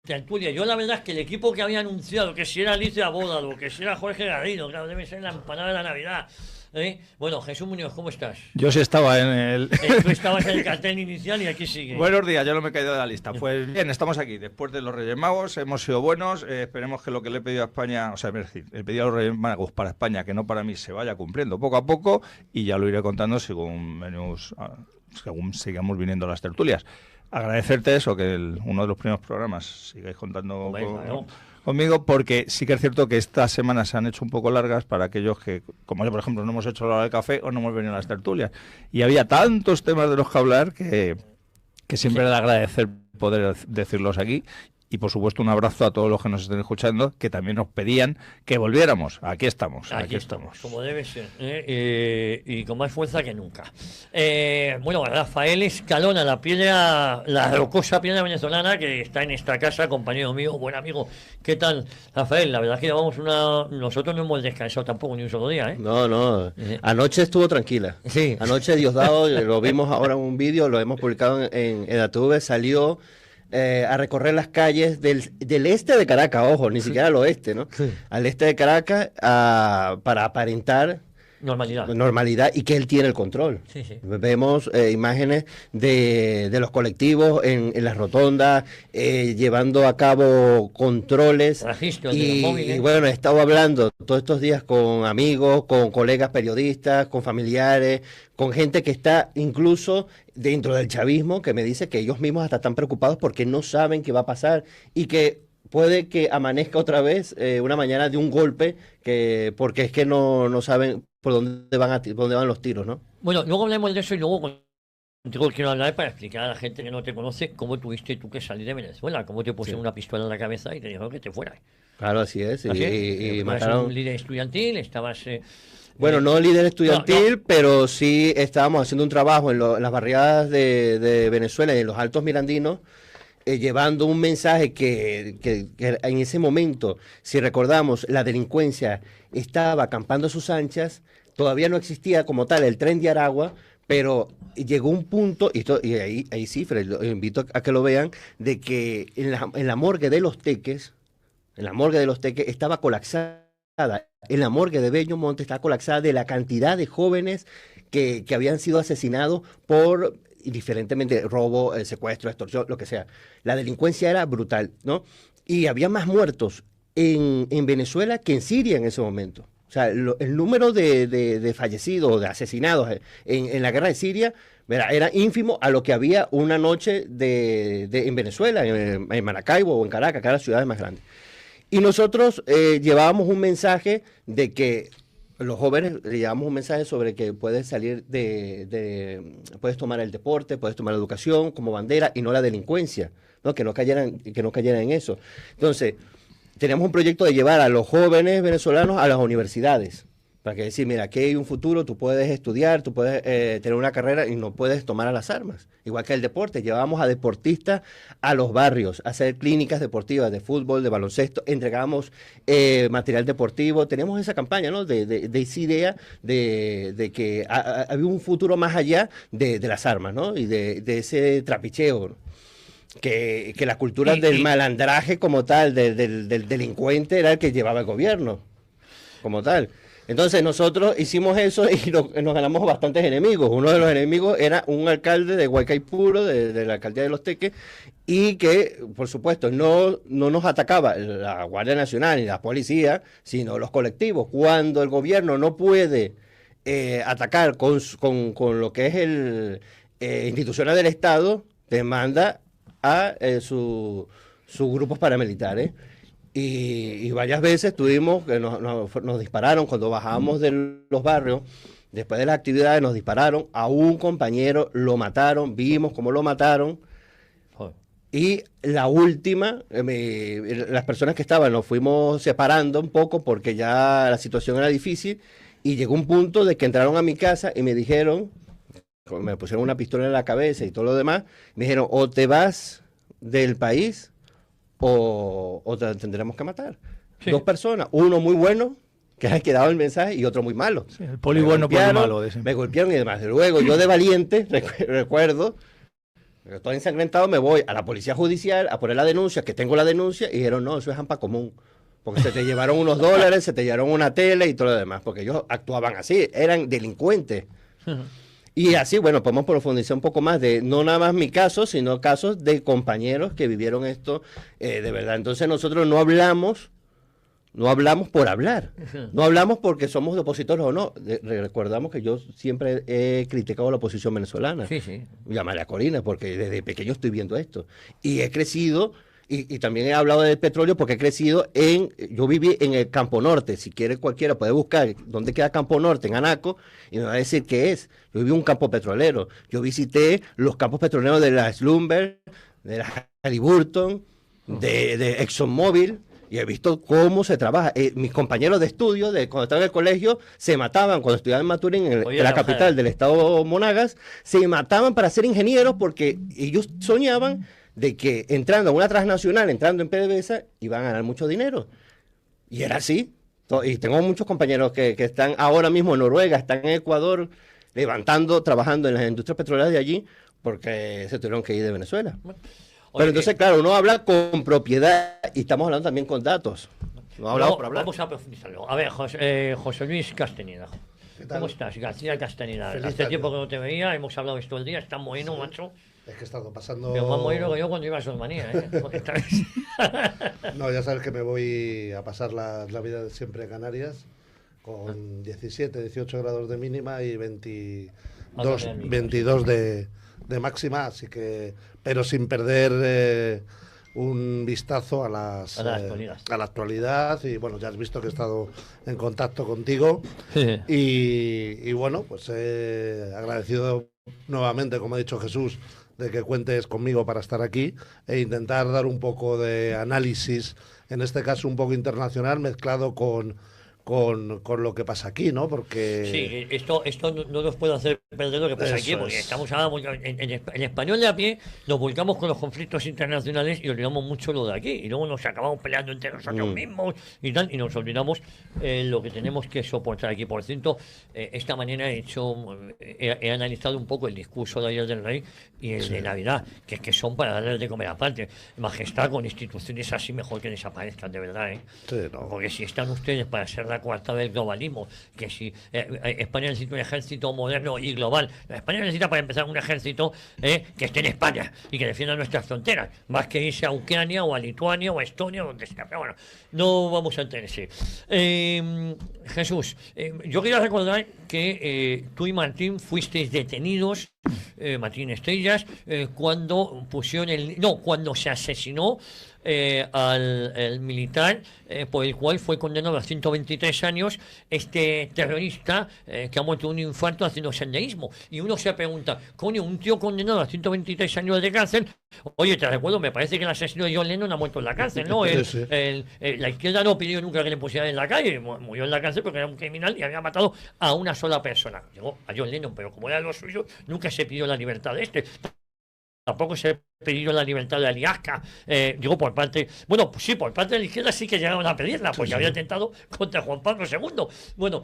tertulia. Yo la verdad es que el equipo que había anunciado, que si era Alicia Abódalo, que si era Jorge Garrido, claro, debe ser la empanada de la Navidad. Bueno, Jesús Muñoz, ¿cómo estás? Yo sí estaba en el... Tú estabas en el cartel inicial y aquí sigue. Buenos días, yo no me he caído de la lista. Pues bien, estamos aquí, después de los Reyes Magos, hemos sido buenos, esperemos que lo que le he pedido a España, o sea, es decir, he pedido a los Reyes Magos para España, que no para mí, se vaya cumpliendo poco a poco, y ya lo iré contando según sigamos viniendo a las tertulias. Agradecerte eso, que uno de los primeros programas sigáis contando conmigo, porque sí que es cierto que estas semanas se han hecho un poco largas para aquellos que, como yo, por ejemplo, no hemos hecho la hora del café o no hemos venido a las tertulias. Y había tantos temas de los que hablar que siempre era de agradecer poder decirlos aquí. Y, por supuesto, un abrazo a todos los que nos estén escuchando, que también nos pedían que volviéramos. Aquí estamos. Como debe ser. Y con más fuerza que nunca. Bueno, Rafael Escalona, la rocosa piedra venezolana, que está en esta casa, compañero mío, buen amigo. ¿Qué tal, Rafael? La verdad es que nosotros no hemos descansado tampoco ni un solo día, ¿eh? No. Anoche estuvo tranquila. Sí. Anoche, Diosdado, lo vimos ahora en un vídeo, lo hemos publicado en EDATV, salió... a recorrer las calles del este de Caracas, ojo, ni siquiera al oeste, ¿no? Sí. Al este de Caracas para aparentar normalidad y que él tiene el control. Sí. Vemos imágenes de los colectivos en las rotondas, llevando a cabo controles. Y bueno, he estado hablando todos estos días con amigos, con colegas periodistas, con familiares, con gente que está incluso dentro del chavismo, que me dice que ellos mismos hasta están preocupados porque no saben qué va a pasar y que puede que amanezca otra vez una mañana de un golpe, porque es que no saben por dónde van los tiros, ¿no? Bueno, luego hablemos de eso y luego contigo quiero hablar para explicar a la gente que no te conoce cómo tuviste tú que salir de Venezuela, cómo te pusieron una pistola en la cabeza y te dijeron que te fueras. Claro, así es. Y mataron un líder estudiantil, estabas... Bueno, no líder estudiantil, pero sí estábamos haciendo un trabajo en las barriadas de Venezuela y en los Altos Mirandinos, llevando un mensaje que en ese momento, si recordamos, la delincuencia estaba acampando a sus anchas, todavía no existía como tal el Tren de Aragua, pero llegó un punto, y hay cifras, lo invito a que lo vean, de que en la morgue de Los Teques, estaba colapsada. En la morgue de Bello Monte está colapsada de la cantidad de jóvenes que habían sido asesinados por, indiferentemente, robo, secuestro, extorsión, lo que sea. La delincuencia era brutal, ¿no? Y había más muertos en Venezuela que en Siria en ese momento. O sea, el número de fallecidos, de asesinados en la guerra de Siria era ínfimo a lo que había una noche en Venezuela, en Maracaibo o en Caracas, que eran las ciudades más grandes. Y nosotros llevábamos un mensaje de que los jóvenes llevamos un mensaje sobre que puedes salir puedes tomar el deporte, puedes tomar la educación como bandera y no la delincuencia, ¿no? Que no cayeran en eso. Entonces, teníamos un proyecto de llevar a los jóvenes venezolanos a las universidades, para que decir, mira, aquí hay un futuro, tú puedes estudiar, tú puedes tener una carrera y no puedes tomar a las armas. Igual que el deporte, llevábamos a deportistas a los barrios, a hacer clínicas deportivas de fútbol, de baloncesto, entregábamos material deportivo, teníamos esa campaña, ¿no? de esa idea de que había un futuro más allá de las armas, ¿no? Y de ese trapicheo, ¿no? Que la cultura del malandraje como tal, del delincuente, era el que llevaba el gobierno, como tal. Entonces nosotros hicimos eso y nos ganamos bastantes enemigos. Uno de los enemigos era un alcalde de Guaycaipuro, de la alcaldía de Los Teques, y que, por supuesto, no nos atacaba la Guardia Nacional ni la policía, sino los colectivos. Cuando el gobierno no puede atacar con lo que es el institucional del Estado, demanda a sus grupos paramilitares. Y varias veces tuvimos que nos dispararon cuando bajábamos de los barrios. Después de las actividades nos dispararon a un compañero, lo mataron, vimos cómo lo mataron. Y la última, las personas que estaban, nos fuimos separando un poco porque ya la situación era difícil. Y llegó un punto de que entraron a mi casa y me dijeron, me pusieron una pistola en la cabeza y todo lo demás, me dijeron, o te vas del país o te tendremos que matar. Sí. Dos personas, uno muy bueno, que es el que daba el mensaje, y otro muy malo. Sí, el poli bueno, poli malo. Me golpearon y demás. Luego yo de valiente, recuerdo, Todo ensangrentado, me voy a la policía judicial a poner la denuncia, que tengo la denuncia, y dijeron, no, eso es hampa común. Porque se te llevaron unos dólares, se te llevaron una tele y todo lo demás, porque ellos actuaban así, eran delincuentes. Y así, bueno, podemos profundizar un poco más de, no nada más mi caso, sino casos de compañeros que vivieron esto de verdad. Entonces nosotros no hablamos por hablar, no hablamos porque somos opositores o no. Recordamos que yo siempre he criticado la oposición venezolana. Sí, sí. Y a María Corina, porque desde pequeño estoy viendo esto. Y he crecido... Y también he hablado del petróleo porque he crecido yo viví en el Campo Norte, si quiere cualquiera puede buscar dónde queda Campo Norte, en Anaco, y me va a decir qué es. Yo viví en un campo petrolero, yo visité los campos petroleros de la Slumber, de la Halliburton, de ExxonMobil, y he visto cómo se trabaja. Mis compañeros de estudio, cuando estaban en el colegio, se mataban, cuando estudiaban en Maturín, en la capital del estado Monagas, se mataban para ser ingenieros porque ellos soñaban de que entrando a una transnacional, entrando en PDVSA, iban a ganar mucho dinero. Y era así. Y tengo muchos compañeros que están ahora mismo en Noruega, están en Ecuador, trabajando en las industrias petroleras de allí, porque se tuvieron que ir de Venezuela. Pero entonces, claro, uno habla con propiedad y estamos hablando también con datos. No hablamos por hablar. Vamos a profundizarlo. A ver, José Luis Castañeda. ¿Cómo estás, García Castañeda? Hace tiempo que no te veía, hemos hablado esto el día, está bueno, sí, macho. Es que he estado pasando... Pero más movido que yo cuando iba a Solmanía, ¿eh? No, ya sabes que me voy a pasar la vida siempre en Canarias, con 17, 18 grados de mínima y 22 de máxima, así que... Pero sin perder un vistazo a la actualidad. Y bueno, ya has visto que he estado en contacto contigo. Sí. Y bueno, pues agradecido nuevamente, como ha dicho Jesús, de que cuentes conmigo para estar aquí e intentar dar un poco de análisis, en este caso un poco internacional, mezclado con lo que pasa aquí, ¿no? Porque... Sí, esto no nos puede hacer perder lo que pasa aquí, porque estamos ahora en español de a pie, nos volcamos con los conflictos internacionales y olvidamos mucho lo de aquí, y luego nos acabamos peleando entre nosotros mismos y tal, y nos olvidamos lo que tenemos que soportar aquí. Por cierto, esta mañana he analizado un poco el discurso de ayer del rey y el de Navidad, que son para darles de comer aparte. Majestad, con instituciones así mejor que desaparezcan, de verdad, ¿eh? Sí, no. Porque si están ustedes para ser la cuarta del globalismo, que si España necesita un ejército moderno y global, España necesita para empezar un ejército que esté en España y que defienda nuestras fronteras, más que irse a Ucrania o a Lituania o a Estonia o donde sea. Pero bueno, no vamos a entenderse. Jesús, yo quería recordar que tú y Martín fuisteis detenidos, Martín Estrellas, cuando cuando se asesinó al militar por el cual fue condenado a 123 años este terrorista que ha muerto de un infarto haciendo senderismo. Y uno se pregunta, coño, un tío condenado a 123 años de cárcel, oye, te recuerdo, me parece que el asesino de John Lennon ha muerto en la cárcel, ¿no? La izquierda no pidió nunca que le pusieran en la calle, murió en la cárcel porque era un criminal y había matado a una sola persona. Llegó a John Lennon, pero como era lo suyo, nunca se pidió la libertad de este. Tampoco se pidió la libertad de Aliasca, digo por parte, bueno, pues sí, por parte de la izquierda sí que llegaron a pedirla, porque había atentado contra Juan Pablo II. Bueno,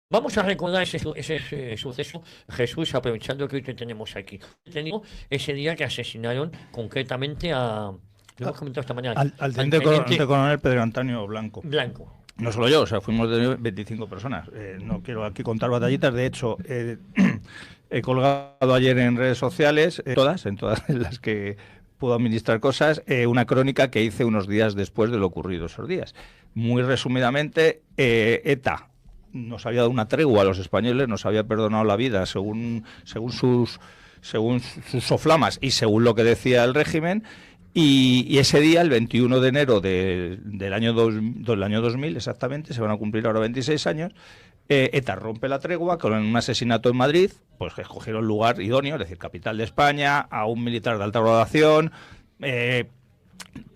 vamos a recordar ese suceso, Jesús, aprovechando que hoy te tenemos aquí. Tenemos ese día que asesinaron concretamente lo hemos comentado esta mañana. Al teniente coronel Pedro Antonio Blanco. No solo yo, o sea, fuimos de 25 personas. No quiero aquí contar batallitas, de hecho, he colgado ayer en redes sociales, en todas en las que puedo administrar cosas, una crónica que hice unos días después de lo ocurrido esos días. Muy resumidamente, ETA nos había dado una tregua a los españoles, nos había perdonado la vida según sus soflamas y según lo que decía el régimen. Y ese día, el 21 de enero del año 2000, exactamente, se van a cumplir ahora 26 años, ETA rompe la tregua con un asesinato en Madrid, pues que escogieron el lugar idóneo, es decir, capital de España, a un militar de alta graduación,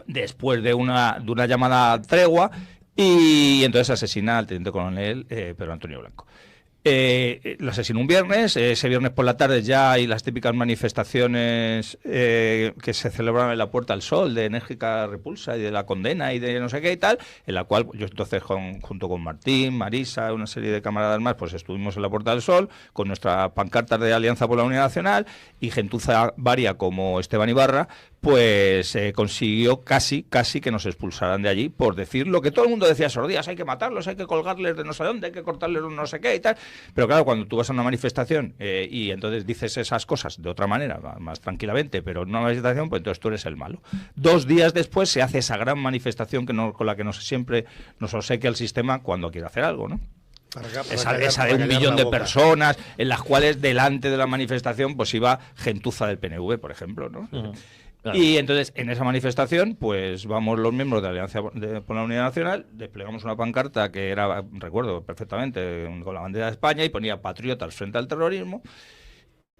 después de una llamada tregua, y entonces asesina al teniente coronel Pedro Antonio Blanco. Lo asesinó un viernes, ese viernes por la tarde ya hay las típicas manifestaciones que se celebraban en la Puerta del Sol de enérgica repulsa y de la condena y de no sé qué y tal, en la cual yo entonces junto con Martín, Marisa, una serie de camaradas más, pues estuvimos en la Puerta del Sol con nuestra pancarta de Alianza por la Unidad Nacional, y gentuza varia como Esteban Ibarra pues consiguió casi que nos expulsaran de allí por decir lo que todo el mundo decía esos días: hay que matarlos, hay que colgarles de no sé dónde, hay que cortarles un no sé qué y tal. Pero claro, cuando tú vas a una manifestación y entonces dices esas cosas de otra manera, más tranquilamente, pero en una manifestación, pues entonces tú eres el malo. 2 días después se hace esa gran manifestación con la que siempre nos obsequia el sistema cuando quiere hacer algo, ¿no? Esa de 1 millón de personas, en las cuales delante de la manifestación pues iba gentuza del PNV, por ejemplo, ¿no? Claro. Y entonces, en esa manifestación, pues vamos los miembros de Alianza por la Unidad Nacional, desplegamos una pancarta que era, recuerdo perfectamente, con la bandera de España, y ponía patriotas frente al terrorismo.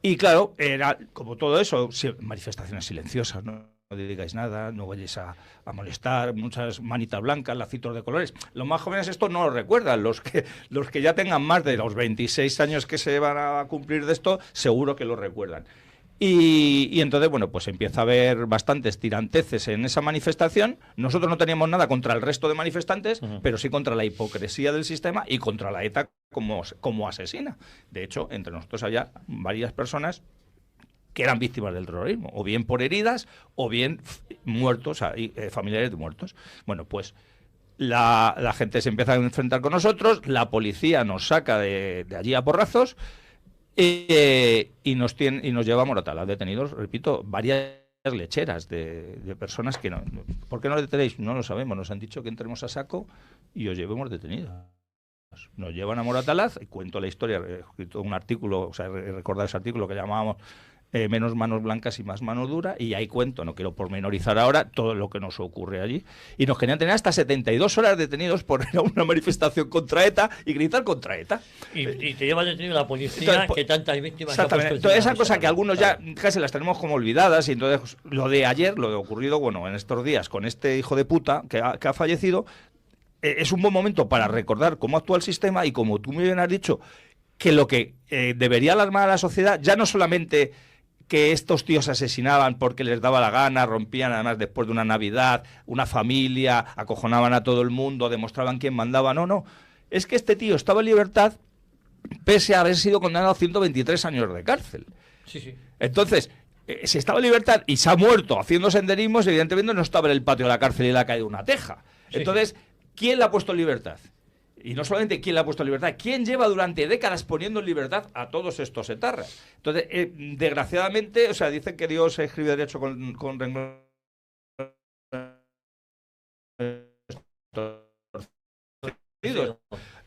Y claro, era como todo eso, manifestaciones silenciosas, ¿no? No digáis nada, no vayáis a molestar, muchas manitas blancas, lacitos de colores. Los más jóvenes esto no lo recuerdan, los que ya tengan más de los 26 años que se van a cumplir de esto, seguro que lo recuerdan. Y entonces, bueno, pues empieza a haber bastantes tiranteces en esa manifestación. Nosotros no teníamos nada contra el resto de manifestantes, pero sí contra la hipocresía del sistema y contra la ETA como asesina. De hecho, entre nosotros había varias personas que eran víctimas del terrorismo, o bien por heridas, o bien muertos, familiares de muertos. Bueno, pues la gente se empieza a enfrentar con nosotros, la policía nos saca de allí a porrazos, y nos lleva a Moratalaz detenidos, repito, varias lecheras de personas que no. ¿Por qué no detenéis? No lo sabemos, nos han dicho que entremos a saco y os llevemos detenidos. Nos llevan a Moratalaz, y cuento la historia, he escrito un artículo, o sea, he recordado ese artículo que llamábamos menos manos blancas y más mano dura, y ahí cuento, no quiero pormenorizar ahora, todo lo que nos ocurre allí. Y nos querían tener hasta 72 horas detenidos por ir a una manifestación contra ETA y gritar contra ETA. Y te lleva detenido la policía. Entonces, que tantas víctimas... Exactamente. Entonces, esa cosa que algunos ya casi las tenemos como olvidadas, y entonces lo de ayer, lo de ocurrido, bueno, en estos días, con este hijo de puta que ha fallecido, es un buen momento para recordar cómo actúa el sistema, y como tú muy bien has dicho, que lo que debería alarmar a la sociedad, ya no solamente que estos tíos asesinaban porque les daba la gana, rompían además después de una Navidad, una familia, acojonaban a todo el mundo, demostraban quién mandaba, no, es que este tío estaba en libertad pese a haber sido condenado a 123 años de cárcel. Sí. Entonces, si estaba en libertad y se ha muerto haciendo senderismos, evidentemente no estaba en el patio de la cárcel y le ha caído una teja. Entonces, ¿quién le ha puesto en libertad? Y no solamente quién le ha puesto en libertad, quién lleva durante décadas poniendo en libertad a todos estos etarras. Entonces, desgraciadamente, o sea, dicen que Dios escribe derecho con renglones.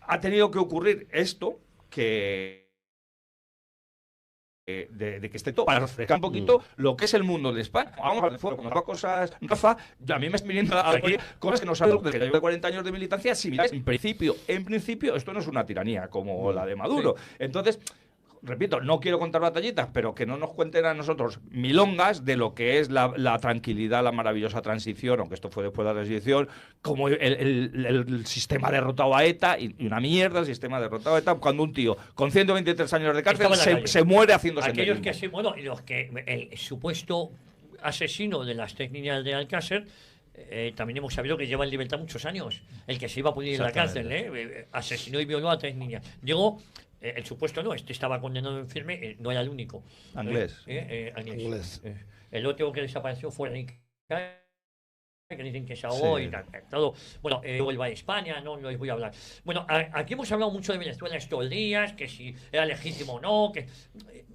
Ha tenido que ocurrir esto de que esté todo para refrescar un poquito lo que es el mundo de España. Vamos a ver, como cosas, Rafa, a mí me están viniendo aquí cosas que no sabemos desde que yo de 40 años de militancia similares. En principio, esto no es una tiranía como la de Maduro. Entonces, repito, no quiero contar batallitas, pero que no nos cuenten a nosotros milongas de lo que es la tranquilidad, la maravillosa transición, aunque esto fue después de la transición, como el sistema derrotado a ETA, y una mierda el sistema derrotado a ETA, cuando un tío con 123 años de cárcel se muere haciendo aquellos senderismo. Que sí, bueno, y los que el supuesto asesino de las técnicas de Alcácer, también hemos sabido que lleva en libertad muchos años, el que se iba a pudrir en la cárcel, asesinó y violó a 3 niñas. Digo, el supuesto no, este estaba condenado en firme, no era el único. Anglés. Anglés. El otro que desapareció fue Enrique, que dicen que se ahogó y tal. Todo. Bueno, vuelva a España, no les voy a hablar. Bueno, aquí hemos hablado mucho de Venezuela estos días, que si era legítimo o no, que...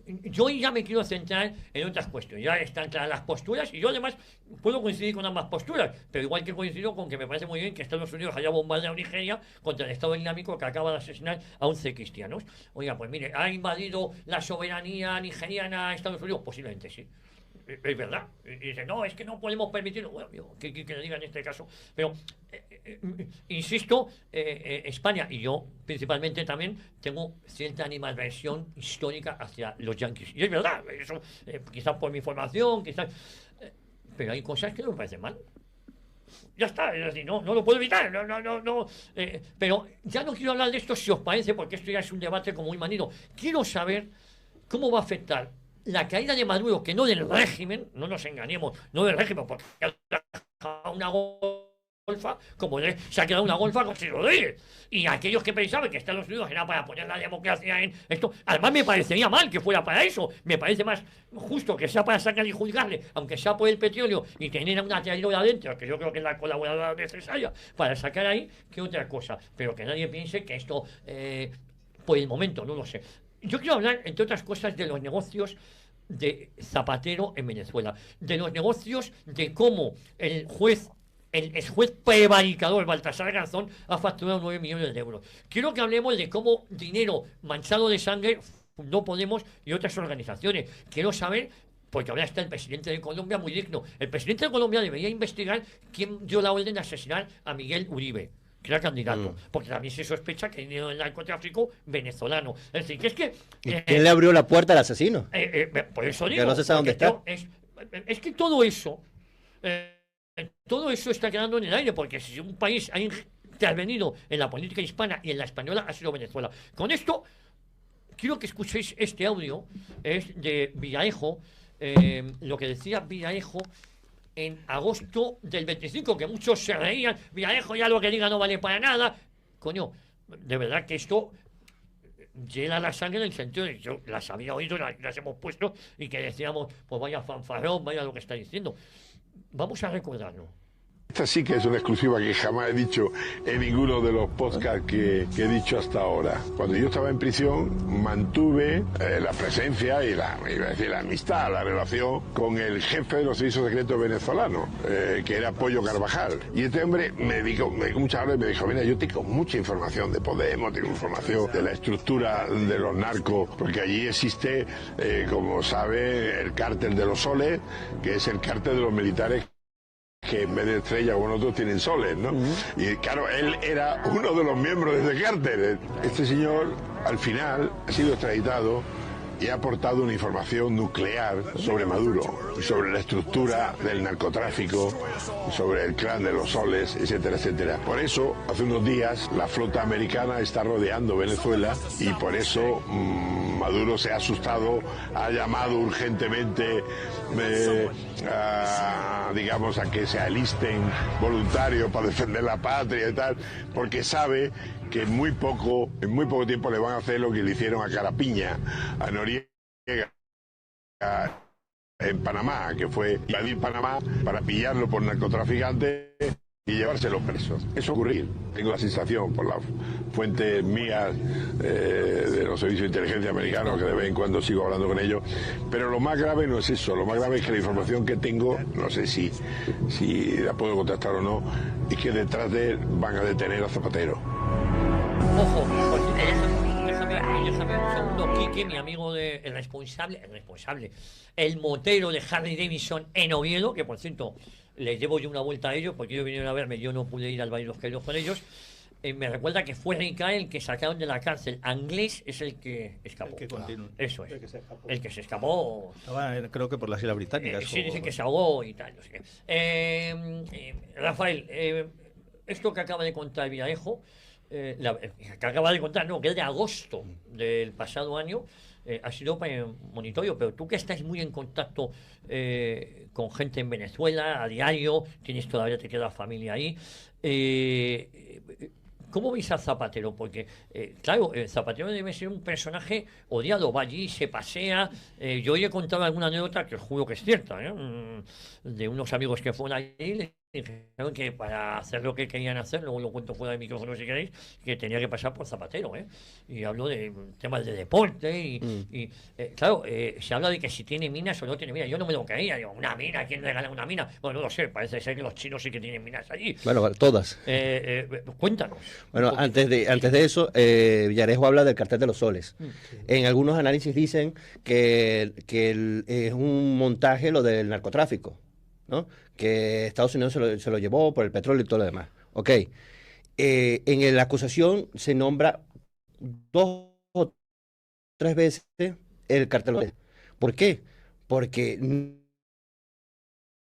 Yo ya me quiero centrar en otras cuestiones. Ya están claras las posturas, y yo además puedo coincidir con ambas posturas, pero igual que coincido con que me parece muy bien que Estados Unidos haya bombardeado Nigeria contra el Estado Islámico que acaba de asesinar a 11 cristianos. Oiga, pues mire, ¿ha invadido la soberanía nigeriana a Estados Unidos? Posiblemente sí. Es verdad. Y dice, no, es que no podemos permitirlo. Bueno, que le diga en este caso. Pero, insisto, España, y yo principalmente también, tengo cierta animadversión histórica hacia los yanquis. Y es verdad, eso, quizás por mi formación, quizás... pero hay cosas que no me parecen mal. Ya está, es decir, no lo puedo evitar, no. Pero ya no quiero hablar de esto si os parece, porque esto ya es un debate como muy manido. Quiero saber cómo va a afectar la caída de Maduro, que no del régimen, no nos engañemos, no del régimen, porque una golfa, como se ha quedado una golfa con Chile Rodríguez. Y aquellos que pensaban que Estados Unidos era para poner la democracia en esto, además me parecería mal que fuera para eso, me parece más justo que sea para sacar y juzgarle, aunque sea por el petróleo y tener una traidora adentro, que yo creo que es la colaboradora necesaria para sacar ahí, que otra cosa. Pero que nadie piense que esto, por el momento, no lo sé. Yo quiero hablar, entre otras cosas, de los negocios de Zapatero en Venezuela, de los negocios de cómo el juez prevaricador Baltasar Garzón ha facturado 9 millones de euros. Quiero que hablemos de cómo dinero manchado de sangre no Podemos y otras organizaciones. Quiero saber, porque ahora está el presidente de Colombia muy digno. El presidente de Colombia debería investigar quién dio la orden de asesinar a Miguel Uribe, que era candidato, porque también se sospecha que hay dinero del narcotráfico venezolano. Es decir, que es que... ¿Quién le abrió la puerta al asesino? Por eso digo... Que no se sabe dónde está. Es que todo eso... todo eso está quedando en el aire, porque si un país ha intervenido en la política hispana y en la española, ha sido Venezuela. Con esto, quiero que escuchéis este audio, es de Villarejo, lo que decía Villarejo en agosto del 25, que muchos se reían, Villarejo ya lo que diga no vale para nada. Coño, de verdad que esto llena la sangre en el sentido de que yo las había oído, las hemos puesto y que decíamos, pues vaya fanfarrón, vaya lo que está diciendo. Vamos a recordarlo. Esta sí que es una exclusiva que jamás he dicho en ninguno de los podcasts que he dicho hasta ahora. Cuando yo estaba en prisión, mantuve la presencia y la amistad, la relación con el jefe de los servicios secretos venezolanos, que era Pollo Carvajal. Y este hombre me dedicó muchas horas y me dijo, mira, yo tengo mucha información de Podemos, tengo información de la estructura de los narcos, porque allí existe, como sabe, el cártel de los soles, que es el cártel de los militares que en vez de estrellas o otros tienen soles, ¿no? Y claro, él era uno de los miembros de ese cártel. Este señor, al final, ha sido extraditado y ha aportado una información nuclear sobre Maduro, sobre la estructura del narcotráfico, sobre el clan de los soles, etcétera, etcétera. Por eso, hace unos días, la flota americana está rodeando Venezuela y por eso Maduro se ha asustado, ha llamado urgentemente digamos, a que se alisten voluntarios para defender la patria y tal, porque sabe que en muy poco tiempo le van a hacer lo que le hicieron a Carapiña, a Noriega en Panamá, que fue invadir Panamá para pillarlo por narcotraficantes y llevárselo presos. Eso ocurrir. Tengo la sensación, por las fuentes mías de los servicios de inteligencia americanos, que de vez en cuando sigo hablando con ellos, pero lo más grave no es eso, lo más grave es que la información que tengo, no sé si la puedo contestar o no, es que detrás de él van a detener a Zapatero. Ojo, pues, déjame un segundo, Quique, mi amigo, el responsable, el motero de Harley Davidson en Oviedo, que por cierto, les llevo yo una vuelta a ellos, porque ellos vinieron a verme, yo no pude ir al Valle de los Caídos con ellos. Me recuerda que fue Ricae el que sacaron de la cárcel. Anglés es el que escapó. El que continúa. Eso es. El que se escapó. Estaba, creo que por las Islas Británicas. Sí, dicen que se ahogó y tal. No sé qué. Rafael, esto que acaba de contar Villarejo, que acaba de contar, no, que es de agosto del pasado año, ha sido para monitoreo, pero tú que estás muy en contacto con gente en Venezuela a diario, todavía te queda familia ahí, ¿cómo veis a Zapatero? Porque, claro, Zapatero debe ser un personaje odiado, va allí, se pasea. Yo hoy he contado alguna anécdota que os juro que es cierta, de unos amigos que fueron allí. Dijeron que para hacer lo que querían hacer, luego lo cuento fuera de micrófono si queréis, que tenía que pasar por Zapatero, y hablo de temas de deporte claro, se habla de que si tiene minas o no tiene minas. Yo no me lo creía, digo, ¿una mina? ¿Quién regala una mina? Bueno, no lo sé, parece ser que los chinos sí que tienen minas allí. Bueno, todas. Cuéntanos. Bueno, antes de eso, Villarejo habla del cartel de los soles. En algunos análisis dicen que es un montaje lo del narcotráfico, ¿no? Que Estados Unidos se lo llevó por el petróleo y todo lo demás. Ok. En la acusación se nombra 2 o 3 veces el cartel. ¿Por qué? Porque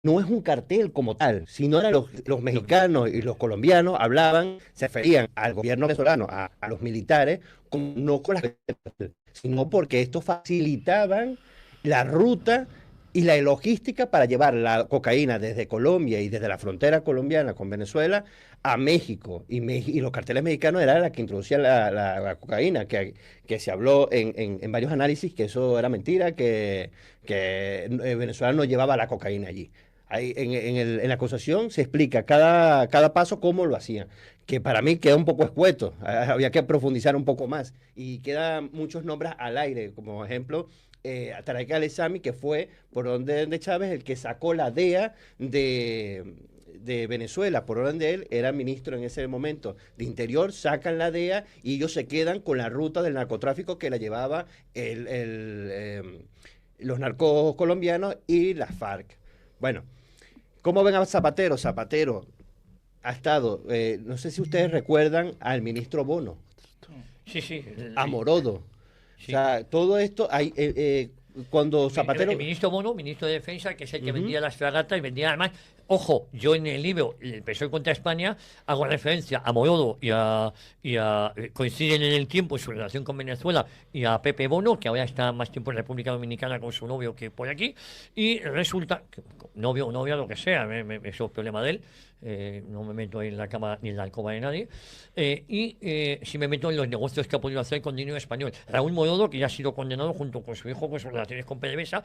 no es un cartel como tal, sino eran los mexicanos y los colombianos hablaban, se referían al gobierno venezolano, a los militares, no con las sino porque estos facilitaban la ruta y la logística para llevar la cocaína desde Colombia y desde la frontera colombiana con Venezuela a México. Y los carteles mexicanos eran los que introducían la cocaína, que se habló en varios análisis que eso era mentira, que Venezuela no llevaba la cocaína allí. Ahí, en la acusación se explica cada paso cómo lo hacían, que para mí queda un poco escueto, había que profundizar un poco más, y quedan muchos nombres al aire, como ejemplo, Tarek al-Esami, que fue por orden de Chávez el que sacó la DEA de Venezuela, por orden de él, era ministro en ese momento de Interior, sacan la DEA y ellos se quedan con la ruta del narcotráfico que la llevaba los narcos colombianos y las FARC. Bueno, ¿cómo ven a Zapatero? Zapatero ha estado, no sé si ustedes recuerdan al ministro Bono, Sí. a Morodo. Sí. O sea, todo esto, cuando Zapatero... El ministro Bono, ministro de Defensa, que es el que vendía las fragatas y vendía además... Ojo, yo en el libro El PSOE contra España hago referencia a Morodo coinciden en el tiempo en su relación con Venezuela, y a Pepe Bono, que ahora está más tiempo en República Dominicana con su novio que por aquí, y resulta, novio o novia, lo que sea, eso es el problema de él, no me meto en la cama ni en la alcoba de nadie, si me meto en los negocios que ha podido hacer con dinero español. Raúl Morodo, que ya ha sido condenado junto con su hijo por sus relaciones con PDVSA,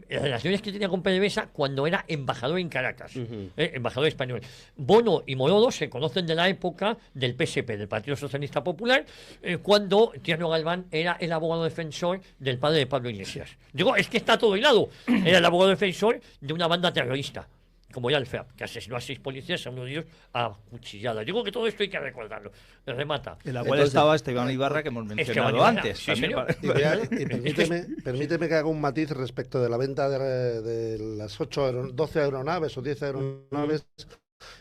las relaciones que tenía con PDVSA cuando era embajador en Caracas. Embajador español. Bono y Morodo se conocen de la época del PSP, del Partido Socialista Popular, cuando Tierno Galván era el abogado defensor del padre de Pablo Iglesias. Digo, es que está todo hilado. Era el abogado defensor de una banda terrorista, como ya el FEAP, que asesinó a 6 policías, a uno de ellos a cuchilladas. Digo que todo esto hay que recordarlo. Remata. En la cual estaba Esteban Ibarra, que hemos mencionado antes. Sí, señor. Y permíteme que haga un matiz respecto de la venta de las 12 aeronaves o 10 aeronaves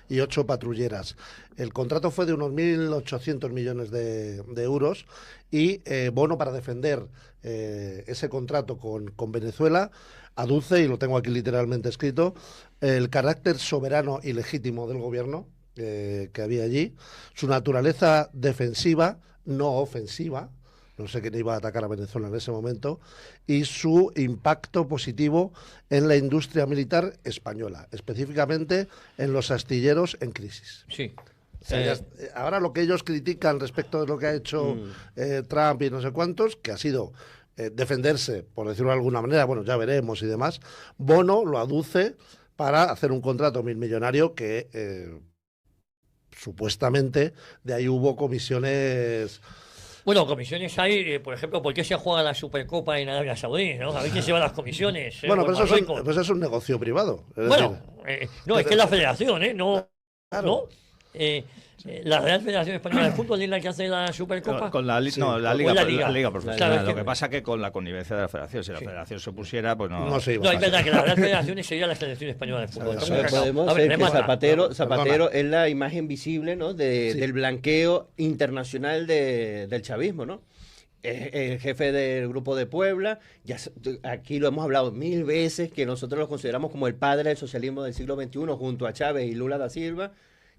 y 8 patrulleras. El contrato fue de unos 1.800 millones de euros, y Bono, para defender ese contrato con Venezuela, aduce, y lo tengo aquí literalmente escrito, el carácter soberano y legítimo del gobierno que había allí, su naturaleza defensiva, no ofensiva, no sé quién iba a atacar a Venezuela en ese momento, y su impacto positivo en la industria militar española, específicamente en los astilleros en crisis. Sí. O sea, ahora lo que ellos critican respecto de lo que ha hecho Trump y no sé cuántos, que ha sido defenderse, por decirlo de alguna manera, bueno, ya veremos y demás, Bono lo aduce para hacer un contrato millonario que supuestamente de ahí hubo comisiones... Bueno, comisiones hay, por ejemplo, ¿por qué se juega la Supercopa en Arabia Saudí? ¿No? A ver quién se va a las comisiones. Bueno, pero eso es un negocio privado. Bueno, no, es que es la federación, no. Claro. ¿No? La Real Federación Española de Fútbol es la que hace la Supercopa. La Liga Profesional. Claro, lo que pasa que con la connivencia de la Federación, si la Federación se opusiera, pues no se iba. No, es verdad que la Real Federación sería la Selección Española de Fútbol. Podemos decir que Zapatero es la imagen visible, ¿no? del blanqueo internacional del chavismo, ¿no? El jefe del Grupo de Puebla, aquí lo hemos hablado 1000 veces, que nosotros lo consideramos como el padre del socialismo del siglo XXI, junto a Chávez y Lula da Silva,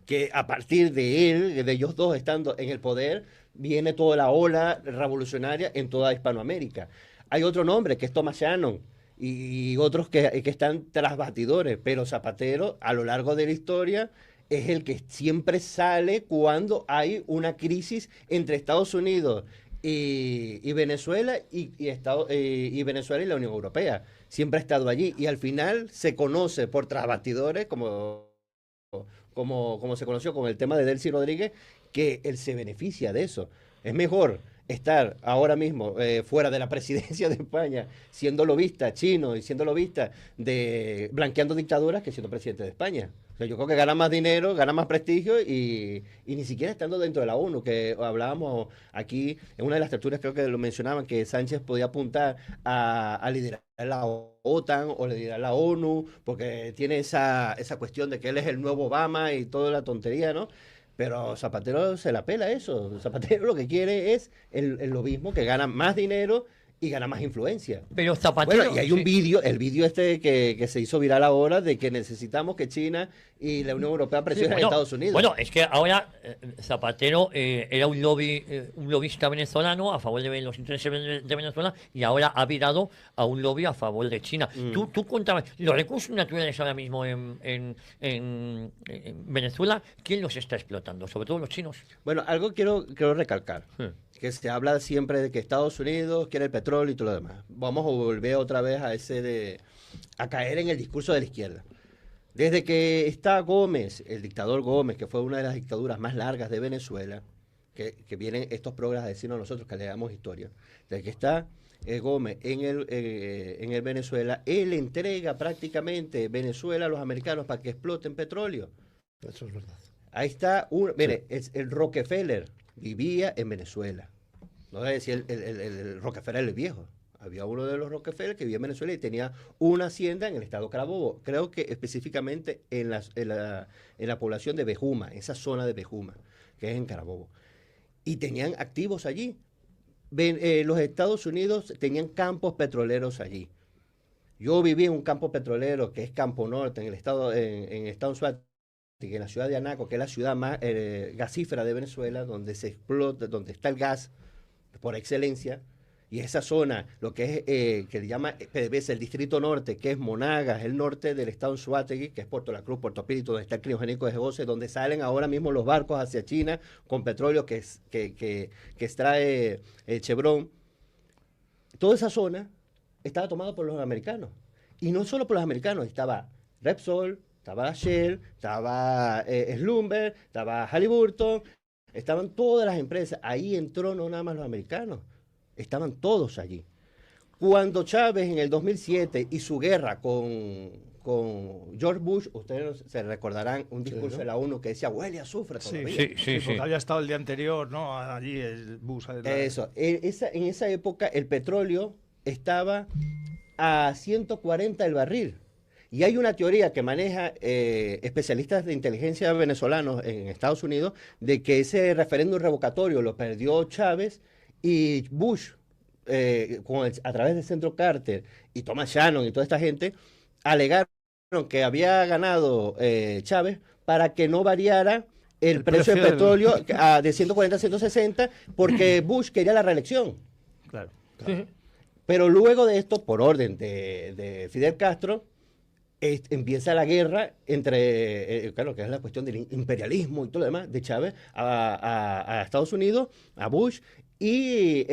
que a partir de él, de ellos dos estando en el poder, viene toda la ola revolucionaria en toda Hispanoamérica. Hay otro nombre, que es Thomas Shannon, y otros que están tras bastidores, pero Zapatero, a lo largo de la historia, es el que siempre sale cuando hay una crisis entre Estados Unidos y Venezuela y Venezuela y la Unión Europea. Siempre ha estado allí, y al final se conoce por tras bastidores, como se conoció con el tema de Delcy Rodríguez, que él se beneficia de eso. Es mejor estar ahora mismo fuera de la presidencia de España siendo lobista chino y siendo lobista de blanqueando dictaduras que siendo presidente de España. O sea, yo creo que gana más dinero, gana más prestigio y ni siquiera estando dentro de la ONU, que hablábamos aquí en una de las tertulias, creo que lo mencionaban, que Sánchez podía apuntar a liderar la OTAN o liderar la ONU, porque tiene esa cuestión de que él es el nuevo Obama y toda la tontería, ¿no? Pero Zapatero se la pela eso. Zapatero lo que quiere es el lobismo, que gana más dinero y gana más influencia. Pero Zapatero... Bueno, y hay un sí. vídeo, el vídeo este que se hizo viral ahora de que necesitamos que China y la Unión Europea presionen bueno, a Estados Unidos. Bueno, es que ahora Zapatero era un lobista venezolano a favor de los intereses de Venezuela y ahora ha virado a un lobby a favor de China. Tú cuéntame, los recursos naturales ahora mismo en Venezuela, ¿quién los está explotando? Sobre todo los chinos. Bueno, algo quiero recalcar. Que se habla siempre de que Estados Unidos quiere el petróleo y todo lo demás. Vamos a volver otra vez a caer en el discurso de la izquierda. Desde que está Gómez, el dictador Gómez, que fue una de las dictaduras más largas de Venezuela, que vienen estos programas a decirnos a nosotros que le damos historia, desde que está Gómez en el Venezuela, él entrega prácticamente Venezuela a los americanos para que exploten petróleo. Eso es verdad. Ahí está, mire, el Rockefeller vivía en Venezuela. No es decir el Rockefeller el viejo. Había uno de los Rockefeller que vivía en Venezuela y tenía una hacienda en el estado Carabobo. Creo que específicamente en la población de Bejuma, esa zona de Bejuma, que es en Carabobo. Y tenían activos allí. Los Estados Unidos tenían campos petroleros allí. Yo viví en un campo petrolero que es Campo Norte, en el estado Anzoátegui, en la ciudad de Anaco, que es la ciudad más gasífera de Venezuela, donde se explota, donde está el gas por excelencia. Y esa zona, lo que es, que le llama PDVSA, el Distrito Norte, que es Monagas, el norte del estado Anzoátegui, que es Puerto La Cruz, Puerto Espíritu, donde está el criogénico de José, donde salen ahora mismo los barcos hacia China con petróleo que extrae Chevron. Toda esa zona estaba tomada por los americanos. Y no solo por los americanos, estaba Repsol, estaba Shell, estaba Schlumberger, estaba Halliburton, estaban todas las empresas. Ahí entró no nada más los americanos. Estaban todos allí. Cuando Chávez en el 2007 y su guerra con George Bush, ustedes se recordarán un discurso de la ONU que decía, huele a azufre todavía. Sí, porque había estado el día anterior, ¿no? Allí el Bush. Eso. En esa época el petróleo estaba a 140 el barril. Y hay una teoría que maneja especialistas de inteligencia venezolanos en Estados Unidos de que ese referéndum revocatorio lo perdió Chávez y Bush, a través del Centro Carter y Thomas Shannon y toda esta gente, alegaron que había ganado Chávez para que no variara el precio del petróleo de 140 a 160 porque Bush quería la reelección. Claro. Pero luego de esto, por orden de Fidel Castro, empieza la guerra entre, claro, que es la cuestión del imperialismo y todo lo demás, de Chávez a Estados Unidos, a Bush, y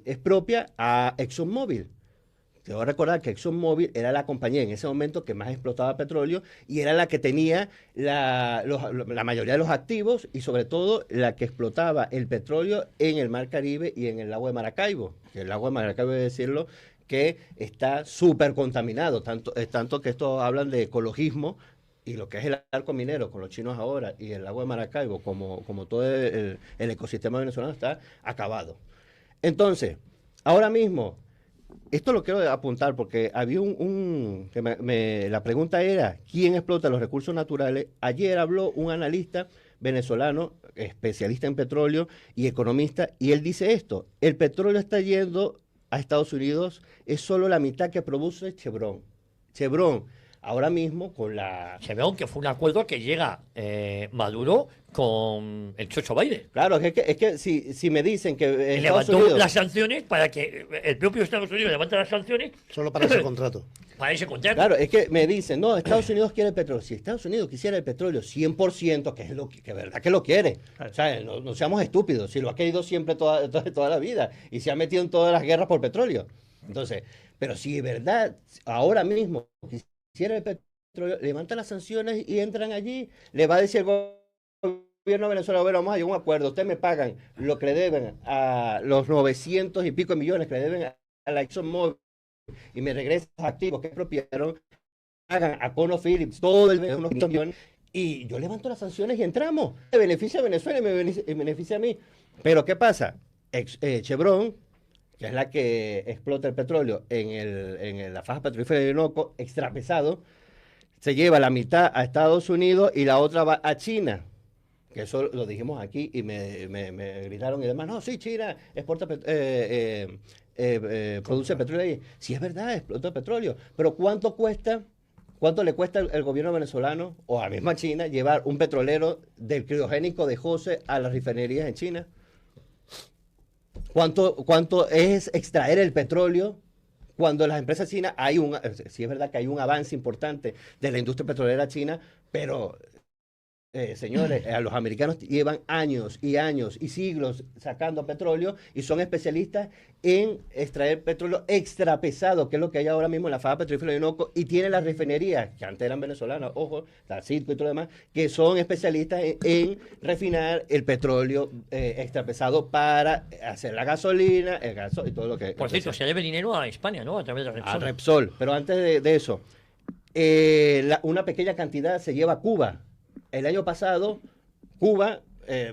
expropia a ExxonMobil. Te voy a recordar que ExxonMobil era la compañía en ese momento que más explotaba petróleo y era la que tenía la mayoría de los activos y sobre todo la que explotaba el petróleo en el Mar Caribe y en el lago de Maracaibo. Que el lago de Maracaibo, hay que decirlo, que está súper contaminado, tanto que estos hablan de ecologismo y lo que es el arco minero con los chinos ahora y el lago de Maracaibo, como todo el ecosistema venezolano está acabado. Entonces, ahora mismo, esto lo quiero apuntar porque había la pregunta era, ¿quién explota los recursos naturales? Ayer habló un analista venezolano, especialista en petróleo y economista, y él dice esto, el petróleo está yendo a Estados Unidos, es solo la mitad que produce Chevron. Chevron, ahora mismo con la... Chevron, que fue un acuerdo que llega Maduro con el Chocho Biden. Claro, es que si me dicen que Estados levantó Unidos... las sanciones para que el propio Estados Unidos levante las sanciones. Solo para ese contrato. Para ese contrato. Claro, es que me dicen, no, Estados Unidos quiere el petróleo. Si Estados Unidos quisiera el petróleo 100%, que es lo que verdad que lo quiere. O sea, no seamos estúpidos. Si lo ha querido siempre toda la vida y se ha metido en todas las guerras por petróleo. Entonces, pero si de verdad ahora mismo quisiera el petróleo, levanta las sanciones y entran allí, le va a decir el gobierno venezolano, bueno, vamos a llegar a un acuerdo, ustedes me pagan lo que le deben a los 900 y pico millones que le deben a la ExxonMobil y me regresan los activos que expropiaron, hagan a ConoPhillips todo el unos millones y yo levanto las sanciones y entramos. Me beneficia a Venezuela y me beneficia a mí. Pero ¿qué pasa? Chevron, que es la que explota el petróleo en la faja petrolífera de Orinoco, extrapesado, se lleva la mitad a Estados Unidos y la otra va a China. que eso lo dijimos aquí y me gritaron y demás, no, sí, China exporta produce petróleo ahí. Sí, es verdad, explota petróleo, pero ¿cuánto le cuesta el gobierno venezolano o a la misma China llevar un petrolero del criogénico de José a las refinerías en China? ¿Cuánto es extraer el petróleo cuando las empresas chinas sí es verdad que hay un avance importante de la industria petrolera china, pero señores, a los americanos llevan años y años y siglos sacando petróleo y son especialistas en extraer petróleo extra pesado, que es lo que hay ahora mismo en la faja petrolífera de Orinoco, y tienen las refinerías, que antes eran venezolanas, ojo, la Citgo y todo lo demás, que son especialistas en refinar el petróleo extra pesado para hacer la gasolina, el gaso y todo lo que... Por cierto, se debe dinero a España, ¿no? A través de Repsol. A Repsol, pero antes de eso, una pequeña cantidad se lleva a Cuba. El año pasado, Cuba,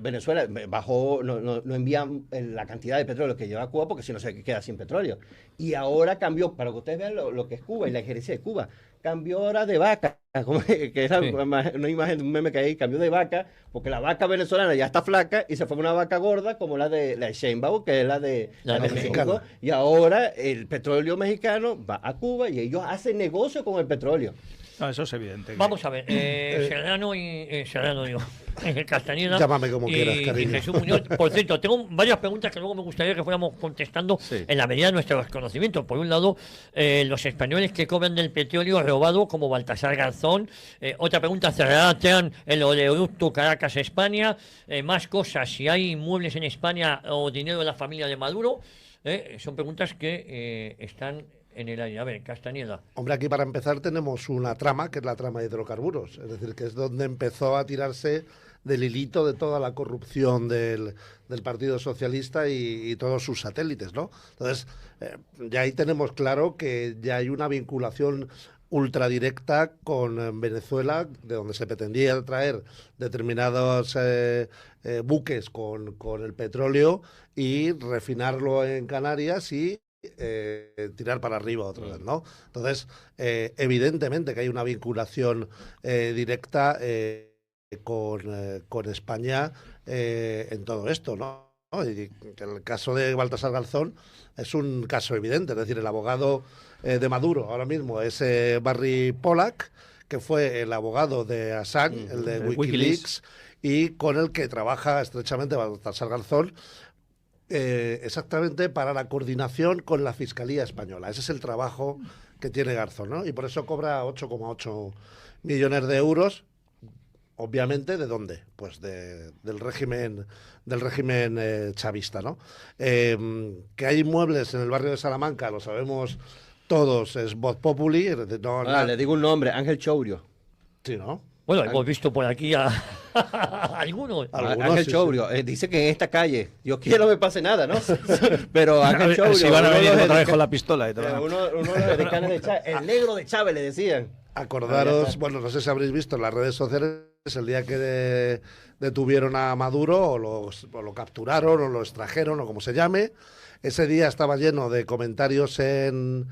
Venezuela bajó, no envían la cantidad de petróleo que lleva Cuba porque si no se queda sin petróleo. Y ahora cambió, para que ustedes vean lo que es Cuba y la injerencia de Cuba, cambió ahora de vaca, que era una imagen de un meme que hay, cambió de vaca, porque la vaca venezolana ya está flaca y se fue una vaca gorda como la de Sheinbaum, que es la de México. Y ahora el petróleo mexicano va a Cuba y ellos hacen negocio con el petróleo. No, eso es evidente. Vamos a ver, Serrano digo, Castañeda. Llámame como quieras, y cariño. Jesús Muñoz. Por cierto, tengo varias preguntas que luego me gustaría que fuéramos contestando en la medida de nuestros conocimientos. Por un lado, los españoles que cobran del petróleo robado, como Baltasar Garzón. Otra pregunta, ¿cerrará Trump el oleoducto Caracas, España? Más cosas, si hay inmuebles en España o dinero de la familia de Maduro. Son preguntas que están en el aire. A ver, Castañeda. Hombre, aquí para empezar tenemos una trama, que es la trama de hidrocarburos, es decir, que es donde empezó a tirarse del hilito de toda la corrupción del Partido Socialista y todos sus satélites, ¿no? Entonces, ya ahí tenemos claro que ya hay una vinculación ultradirecta con Venezuela, de donde se pretendía traer determinados buques con el petróleo y refinarlo en Canarias y tirar para arriba otra vez, ¿no? Entonces, evidentemente que hay una vinculación directa con España en todo esto, ¿no? Y el caso de Baltasar Garzón es un caso evidente, es decir, el abogado de Maduro ahora mismo es Barry Pollack, que fue el abogado de Assange, el de Wikileaks, y con el que trabaja estrechamente Baltasar Garzón, exactamente para la coordinación con la Fiscalía Española. Ese es el trabajo que tiene Garzón, ¿no? Y por eso cobra 8,8 millones de euros. Obviamente, ¿de dónde? Pues del régimen chavista, ¿no? Que hay inmuebles en el barrio de Salamanca, lo sabemos todos, es voz populi. Le digo un nombre, Ángel Chourio. Sí, ¿no? Bueno, hemos visto por aquí a algunos. Ángel Chourio dice que en esta calle, Dios quiera no me pase nada, ¿no? Pero Ángel Chourio, si van a venir otra vez con la pistola y todo. Uno de los decanes de Chávez, el negro de Chávez le decían. Acordaros, bueno, no sé si habréis visto en las redes sociales el día que detuvieron a Maduro o lo capturaron o lo extrajeron o como se llame. Ese día estaba lleno de comentarios en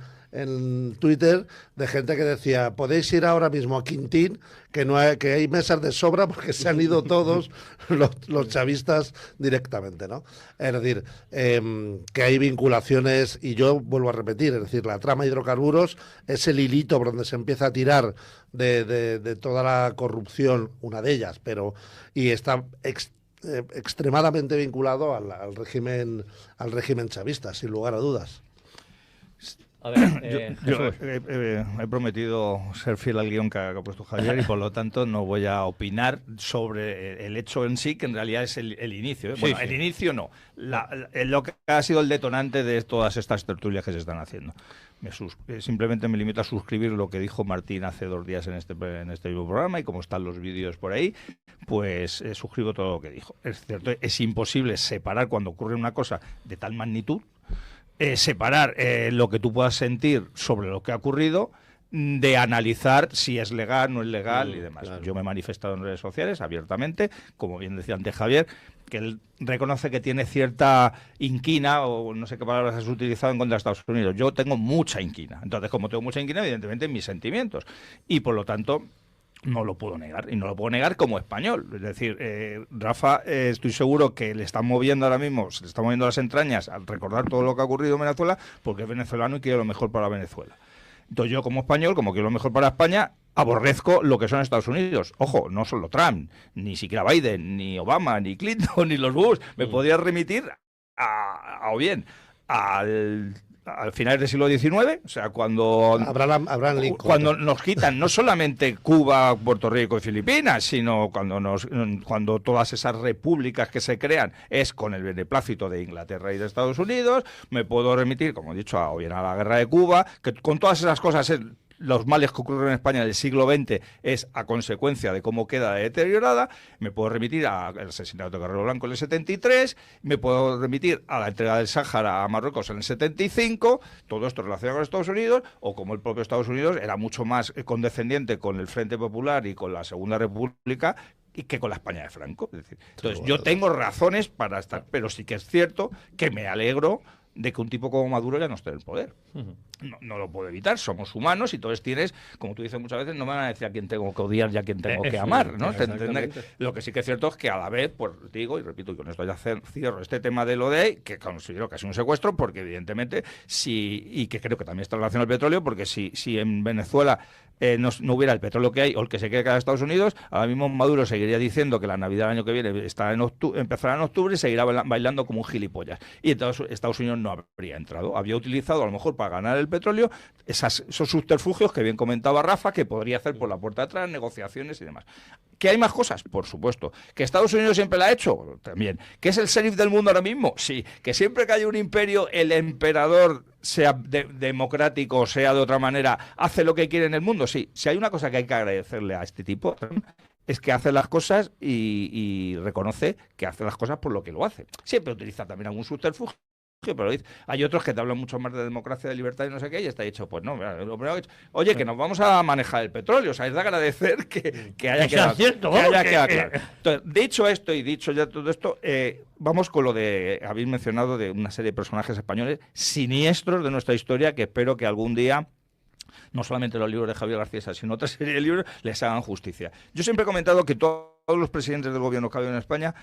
Twitter de gente que decía, podéis ir ahora mismo a Quintín, que hay mesas de sobra porque se han ido todos los chavistas directamente, ¿no? Es decir, que hay vinculaciones, y yo vuelvo a repetir, es decir, la trama de hidrocarburos es el hilito por donde se empieza a tirar de toda la corrupción, una de ellas, y está extremadamente vinculado al régimen chavista, sin lugar a dudas. A ver, yo he prometido ser fiel al guión que ha puesto Javier y por lo tanto no voy a opinar sobre el hecho en sí, que en realidad es el inicio. Bueno, el inicio no, lo que ha sido el detonante de todas estas tertulias que se están haciendo. Simplemente me limito a suscribir lo que dijo Martín hace 2 días en este mismo programa, y como están los vídeos por ahí, pues suscribo todo lo que dijo. Es cierto, es imposible separar cuando ocurre una cosa de tal magnitud, separar lo que tú puedas sentir sobre lo que ha ocurrido de analizar si es legal, no es legal y demás. Claro. Yo me he manifestado en redes sociales abiertamente, como bien decía antes Javier, que él reconoce que tiene cierta inquina, o no sé qué palabras has utilizado, en contra de Estados Unidos. Yo tengo mucha inquina. Entonces, como tengo mucha inquina, evidentemente mis sentimientos. Y por lo tanto, No lo puedo negar, y no lo puedo negar como español. Es decir, Rafa, estoy seguro que le están moviendo ahora mismo, se le están moviendo las entrañas al recordar todo lo que ha ocurrido en Venezuela, porque es venezolano y quiere lo mejor para Venezuela. Entonces yo como español, como quiero lo mejor para España, aborrezco lo que son Estados Unidos. Ojo, no solo Trump, ni siquiera Biden, ni Obama, ni Clinton, ni los Bush. Me podría remitir o bien al final del siglo XIX, o sea, cuando nos quitan no solamente Cuba, Puerto Rico y Filipinas, sino cuando todas esas repúblicas que se crean es con el beneplácito de Inglaterra y de Estados Unidos. Me puedo remitir, como he dicho, o bien a la guerra de Cuba, que con todas esas cosas los males que ocurren en España en el siglo XX es a consecuencia de cómo queda deteriorada. Me puedo remitir al asesinato de Carrero Blanco en el 73, me puedo remitir a la entrega del Sáhara a Marruecos en el 75, todo esto relacionado con Estados Unidos, o como el propio Estados Unidos era mucho más condescendiente con el Frente Popular y con la Segunda República y que con la España de Franco. Es decir, entonces yo tengo razones para estar, pero sí que es cierto que me alegro de que un tipo como Maduro ya no esté en el poder. No lo puedo evitar, somos humanos y entonces tienes, como tú dices muchas veces, no me van a decir a quién tengo que odiar y a quién tengo que amar, ¿no? Lo que sí que es cierto es que a la vez, pues digo, y repito, y con esto ya cierro este tema de lo de, que considero que es un secuestro, porque evidentemente, y que creo que también está relacionado al petróleo, porque si en Venezuela no hubiera el petróleo que hay o el que se quiere quedar en Estados Unidos, ahora mismo Maduro seguiría diciendo que la Navidad del año que viene empezará en octubre y seguirá bailando como un gilipollas. Y entonces Estados Unidos no habría entrado. Había utilizado a lo mejor para ganar el petróleo esos subterfugios que bien comentaba Rafa, que podría hacer por la puerta de atrás, negociaciones y demás. ¿Que hay más cosas? Por supuesto. ¿Que Estados Unidos siempre la ha hecho? También. ¿Que es el sheriff del mundo ahora mismo? Sí. ¿Que siempre que hay un imperio, el emperador, sea democrático o sea de otra manera, hace lo que quiere en el mundo? Sí. Si hay una cosa que hay que agradecerle a este tipo, es que hace las cosas y reconoce que hace las cosas por lo que lo hace. Siempre utiliza también algún subterfugio, pero hay otros que te hablan mucho más de democracia, de libertad y no sé qué, y está dicho, pues no, mira, lo primero que he dicho, oye, que nos vamos a manejar el petróleo, o sea, es de agradecer que haya quedado claro. Entonces, dicho esto y dicho ya todo esto, vamos con lo de, habéis mencionado de una serie de personajes españoles siniestros de nuestra historia que espero que algún día no solamente los libros de Javier García, sino otra serie de libros, les hagan justicia. Yo siempre he comentado que todos los presidentes del gobierno que ha habido en España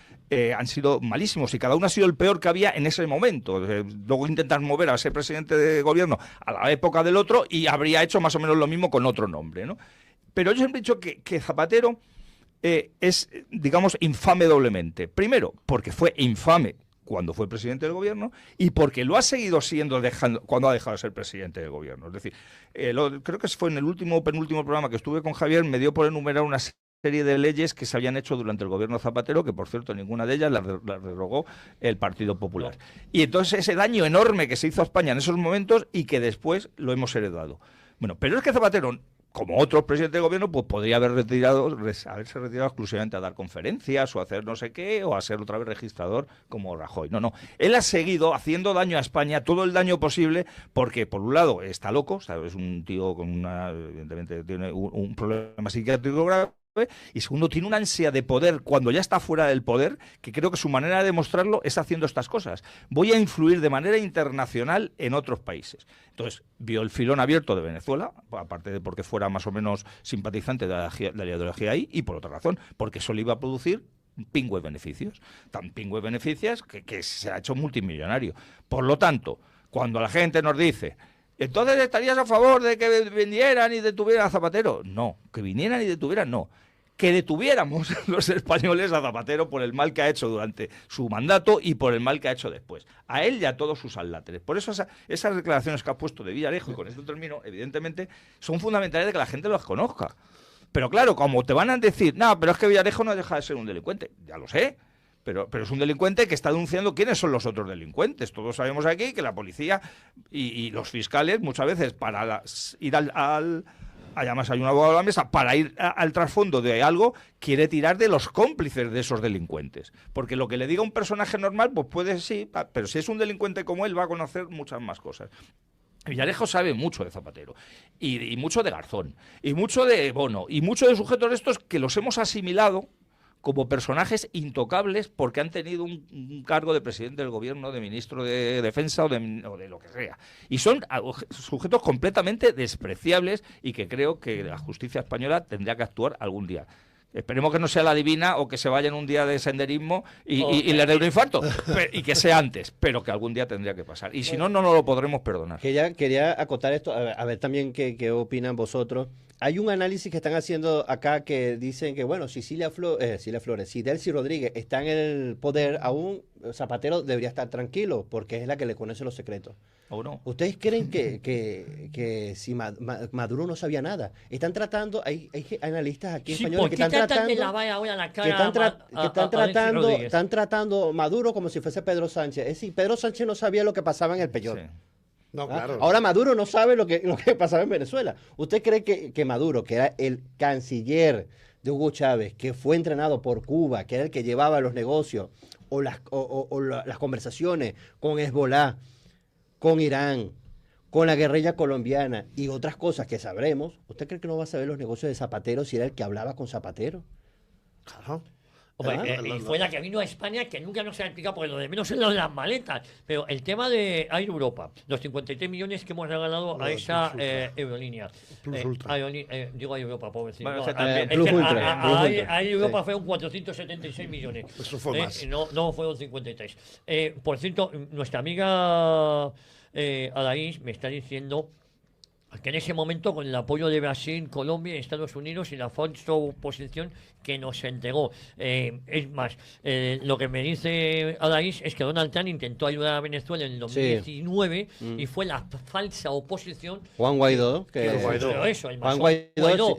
han sido malísimos y cada uno ha sido el peor que había en ese momento. Luego intentar mover a ese presidente de gobierno a la época del otro y habría hecho más o menos lo mismo con otro nombre, ¿no? Pero yo siempre he dicho que Zapatero es, digamos, infame doblemente. Primero, porque fue infame cuando fue presidente del gobierno y porque lo ha seguido siendo cuando ha dejado de ser presidente del gobierno. Es decir, creo que fue en el penúltimo programa que estuve con Javier, me dio por enumerar una serie de leyes que se habían hecho durante el gobierno Zapatero, que por cierto ninguna de ellas la derogó el Partido Popular. Y entonces ese daño enorme que se hizo a España en esos momentos y que después lo hemos heredado. Bueno, pero es que Zapatero, como otros presidentes de gobierno, pues podría haberse retirado exclusivamente a dar conferencias o a hacer no sé qué, o a ser otra vez registrador como Rajoy. No. Él ha seguido haciendo daño a España, todo el daño posible, porque por un lado está loco, ¿sabes? Es un tío con evidentemente tiene un problema psiquiátrico grave. Y segundo, tiene una ansia de poder cuando ya está fuera del poder, que creo que su manera de demostrarlo es haciendo estas cosas. Voy a influir de manera internacional en otros países. Entonces, vio el filón abierto de Venezuela, aparte de porque fuera más o menos simpatizante de la ideología ahí, y por otra razón, porque eso le iba a producir pingües beneficios. Tan pingües beneficios que se ha hecho multimillonario. Por lo tanto, cuando la gente nos dice: ¿entonces estarías a favor de que vinieran y detuvieran a Zapatero? No, que vinieran y detuvieran, no. Que detuviéramos los españoles a Zapatero por el mal que ha hecho durante su mandato y por el mal que ha hecho después. A él y a todos sus adláteres. Por eso esas declaraciones que ha puesto de Villarejo, y con esto termino, evidentemente, son fundamentales de que la gente los conozca. Pero claro, como te van a decir, no, pero es que Villarejo no deja de ser un delincuente. Ya lo sé. Pero es un delincuente que está denunciando quiénes son los otros delincuentes. Todos sabemos aquí que la policía y los fiscales muchas veces para ir además hay un abogado a la mesa, para ir al trasfondo de algo, quiere tirar de los cómplices de esos delincuentes. Porque lo que le diga un personaje normal, pues puede sí, pero si es un delincuente como él, va a conocer muchas más cosas. Villarejo sabe mucho de Zapatero, y mucho de Garzón, y mucho de Bono, y mucho de sujetos estos que los hemos asimilado como personajes intocables porque han tenido un cargo de presidente del gobierno, de ministro de defensa o de lo que sea. Y son sujetos completamente despreciables y que creo que la justicia española tendría que actuar algún día. Esperemos que no sea la divina o que se vayan un día de senderismo y le dé un infarto, y que sea antes, pero que algún día tendría que pasar. Y si no, no nos lo podremos perdonar. Quería acotar esto, a ver también qué opinan vosotros. Hay un análisis que están haciendo acá que dicen que, bueno, si Cilia Flores, si Delcy Rodríguez está en el poder, aún Zapatero debería estar tranquilo, porque es la que le conoce los secretos. ¿O no? ¿Ustedes creen que si Maduro no sabía nada? Están tratando, hay analistas aquí españoles que están tratando... Están tratando Maduro como si fuese Pedro Sánchez. Es decir, Pedro Sánchez no sabía lo que pasaba en el Peñón. Sí. No, claro. Ahora Maduro no sabe lo que pasaba en Venezuela. ¿Usted cree que Maduro, que era el canciller de Hugo Chávez, que fue entrenado por Cuba, que era el que llevaba los negocios o las conversaciones con Hezbollah, con Irán, con la guerrilla colombiana y otras cosas que sabremos, ¿usted cree que no va a saber los negocios de Zapatero si era el que hablaba con Zapatero? Claro. Y fue la que vino a España, que nunca nos ha explicado, porque lo de menos es lo de las maletas. Pero el tema de Air Europa, los 53 millones que hemos regalado a esa aerolínea. Digo Air Europa, por decir. Bueno, Air Europa fue un 476 millones. Eso fue más. No fueron 53. Por cierto, nuestra amiga Adaís me está diciendo que en ese momento, con el apoyo de Brasil, Colombia y Estados Unidos y la falsa oposición que nos entregó. Es más, lo que me dice Adaís es que Donald Trump intentó ayudar a Venezuela en el 2019 y fue la falsa oposición. Juan Guaidó. Juan Guaidó.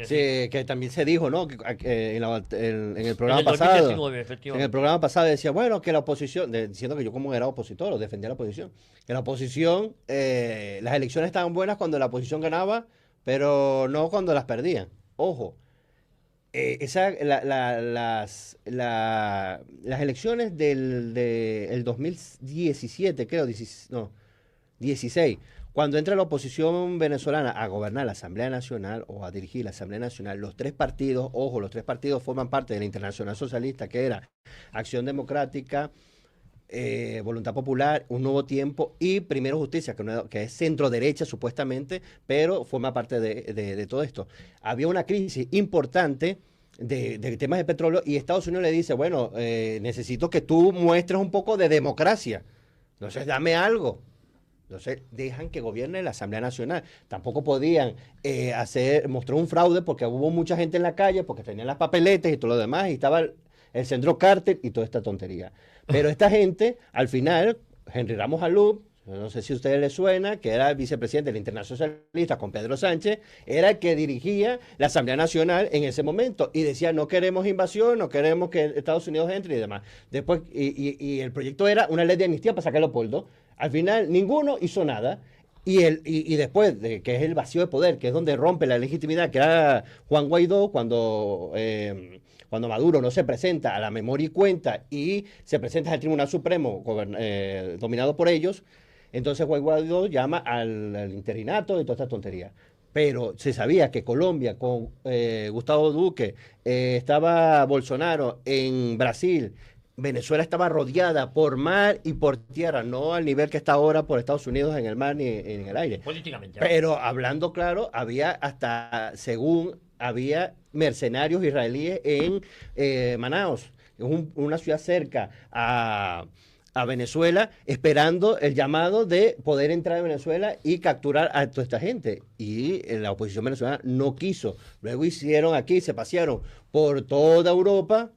Sí, que también se dijo, ¿no? Que en el programa pasado. En el programa pasado decía, bueno, que la oposición, diciendo que yo como era opositor o defendía la oposición, que la oposición, las elecciones estaban buenas cuando la oposición ganaba, pero no cuando las perdían. Ojo, las elecciones del 2017, creo, 16. Cuando entra la oposición venezolana a gobernar la Asamblea Nacional o a dirigir la Asamblea Nacional, los tres partidos forman parte de la Internacional Socialista, que era Acción Democrática, Voluntad Popular, Un Nuevo Tiempo y Primero Justicia, que es centro derecha supuestamente, pero forma parte de todo esto. Había una crisis importante de temas de petróleo y Estados Unidos le dice, bueno, necesito que tú muestres un poco de democracia, entonces dame algo. Entonces dejan que gobierne la Asamblea Nacional. Tampoco podían mostrar un fraude porque hubo mucha gente en la calle, porque tenían las papeletas y todo lo demás, y estaba el centro cártel y toda esta tontería. Pero esta gente, al final, Henry Ramos Alup, no sé si a ustedes les suena, que era el vicepresidente de la Internacional Socialista con Pedro Sánchez, era el que dirigía la Asamblea Nacional en ese momento y decía, no queremos invasión, no queremos que Estados Unidos entre y demás. Después, y el proyecto era una ley de amnistía para sacar a Leopoldo. Al final, ninguno hizo nada. Y después, que es el vacío de poder, que es donde rompe la legitimidad, que era Juan Guaidó, cuando Maduro no se presenta a la memoria y cuenta y se presenta al Tribunal Supremo dominado por ellos, entonces Juan Guaidó llama al interinato y toda esta tontería. Pero se sabía que Colombia, con Gustavo Duque, estaba Bolsonaro en Brasil, Venezuela estaba rodeada por mar y por tierra, no al nivel que está ahora por Estados Unidos en el mar ni en el aire. Políticamente. Pero hablando claro, había mercenarios israelíes en Manaos, una ciudad cerca a Venezuela, esperando el llamado de poder entrar a Venezuela y capturar a toda esta gente. Y la oposición venezolana no quiso. Luego se pasearon por toda Europa.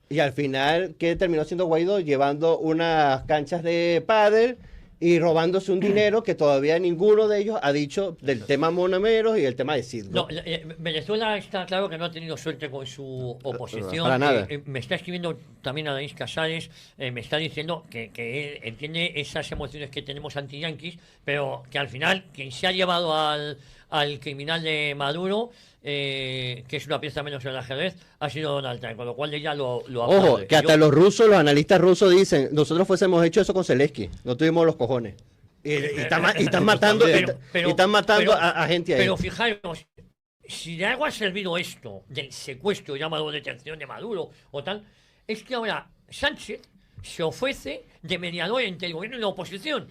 Y al final, ¿qué terminó haciendo Guaidó? Llevando unas canchas de pádel y robándose un dinero que todavía ninguno de ellos ha dicho del tema monomeros y el tema de Cidgo. No, Venezuela está claro que no ha tenido suerte con su oposición. Para nada. Me está escribiendo también Adaís Casares, me está diciendo que él entiende esas emociones que tenemos anti-yanquis, pero que al final quien se ha llevado al criminal de Maduro, que es una pieza menos en el ajedrez, ha sido Donald Trump, con lo cual ella lo aplaude. Ojo, que hasta los analistas rusos dicen, nosotros fuésemos hecho eso con Zelensky, no tuvimos los cojones. Y están matando a gente ahí. Pero fijaros, si de algo ha servido esto del secuestro llamado detención de Maduro o tal, es que ahora Sánchez se ofrece de mediador entre el gobierno y la oposición.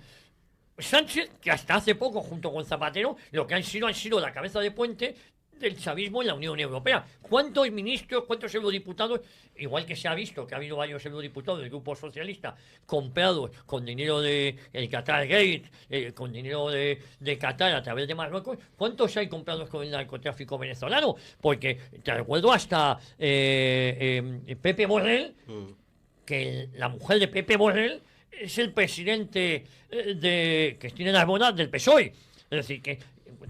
Sánchez, que hasta hace poco, junto con Zapatero, lo que han sido la cabeza de puente del chavismo en la Unión Europea. ¿Cuántos ministros, cuántos eurodiputados, igual que se ha visto que ha habido varios eurodiputados del Grupo Socialista comprados con dinero de el Qatar Gate, con dinero de Qatar a través de Marruecos, cuántos hay comprados con el narcotráfico venezolano? Porque te recuerdo hasta Pepe Borrell, que la mujer de Pepe Borrell es el presidente de Cristina Narbona del PSOE. Es decir, que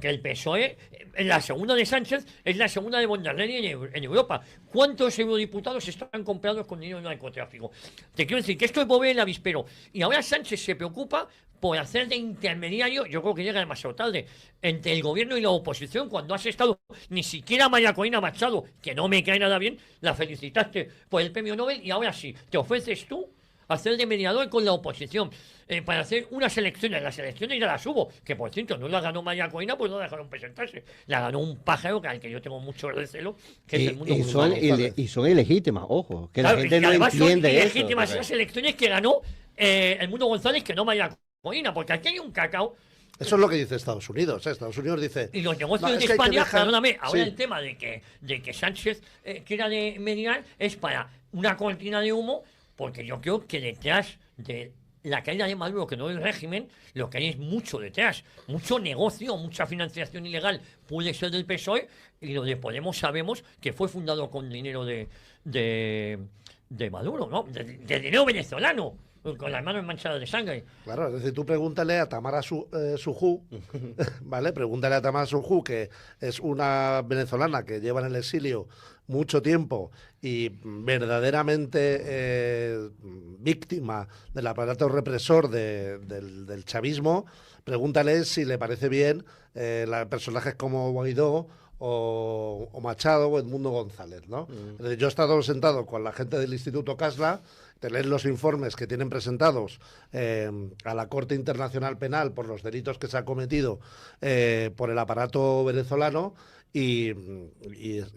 el PSOE, la segunda de Sánchez, es la segunda de von der Leyen en Europa. ¿Cuántos eurodiputados están comprados con dinero de narcotráfico? Te quiero decir que esto es mover el avispero. Y ahora Sánchez se preocupa por hacer de intermediario, yo creo que llega demasiado tarde, entre el gobierno y la oposición, cuando has estado, ni siquiera María Corina Machado, que no me cae nada bien, la felicitaste por el premio Nobel, y ahora sí, te ofreces tú hacer de mediador con la oposición para hacer unas elecciones. Las elecciones ya las hubo, que por cierto no las ganó María Corina, pues no dejaron presentarse. La ganó un pájaro al que yo tengo mucho recelo, que es el mundo y son ilegítimas, ojo, que claro, la gente no entiende son eso. ilegítimas esas elecciones que ganó el Mundo González, que no María Corina, porque aquí hay un cacao. Eso es lo que dice Estados Unidos. Estados Unidos dice... Y los negocios de España, perdóname, ahora el tema de que Sánchez quiera de mediar es para una cortina de humo, porque yo creo que detrás de la caída de Maduro, que no es el régimen, lo que hay es mucho detrás, mucho negocio, mucha financiación ilegal, puede ser del PSOE, y lo de Podemos sabemos que fue fundado con dinero de Maduro, ¿no? De dinero venezolano, con las manos manchadas de sangre. Claro, es decir, tú pregúntale a Tamara Sujú, ¿vale? Pregúntale a Tamara Sujú, que es una venezolana que lleva en el exilio mucho tiempo y verdaderamente víctima del aparato represor del chavismo. Pregúntale si le parece bien personajes como Guaidó o Machado o Edmundo González, ¿no? Es decir, yo he estado sentado con la gente del Instituto Casla, de leer los informes que tienen presentados a la Corte Internacional Penal por los delitos que se han cometido por el aparato venezolano, y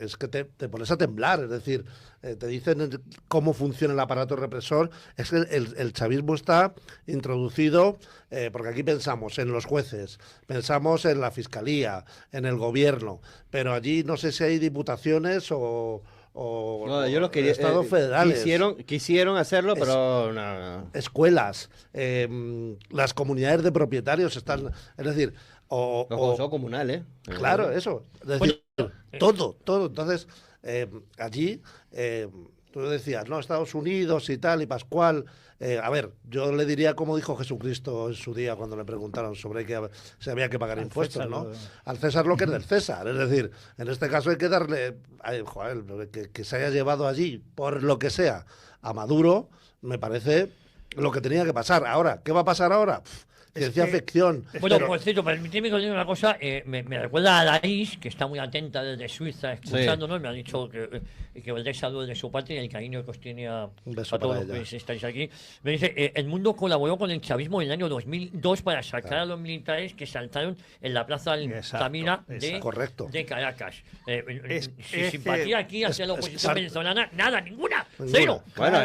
es que te pones a temblar. Es decir, te dicen cómo funciona el aparato represor. Es que el chavismo está introducido, porque aquí pensamos en los jueces, pensamos en la fiscalía, en el gobierno, pero allí no sé si hay diputaciones o yo los quería, estados federales. Quisieron hacerlo, pero no. Escuelas, las comunidades de propietarios están, es decir, los consejos comunales. Claro, eso. Es decir, todo. Entonces, allí, tú decías, no, Estados Unidos y tal, y Pascual. A ver, yo le diría como dijo Jesucristo en su día cuando le preguntaron sobre que si había que pagar impuestos, César, ¿no? Al César lo que es del César. Es decir, en este caso hay que darle, que se haya llevado allí, por lo que sea, a Maduro, me parece lo que tenía que pasar. Ahora, ¿qué va a pasar ahora? Ciencia ficción. Bueno, pero... por cierto, permíteme que os diga una cosa. Me recuerda a Laís, que está muy atenta desde Suiza escuchándonos. Sí. Me ha dicho que os deis salud de su parte y el cariño que os tiene a todos los que estáis aquí. Me dice, el mundo colaboró con el chavismo en el año 2002 para sacar a los militares que saltaron en la plaza Altamira de Caracas. Simpatía aquí hacia la oposición venezolana, nada, ninguna, cero. Bueno,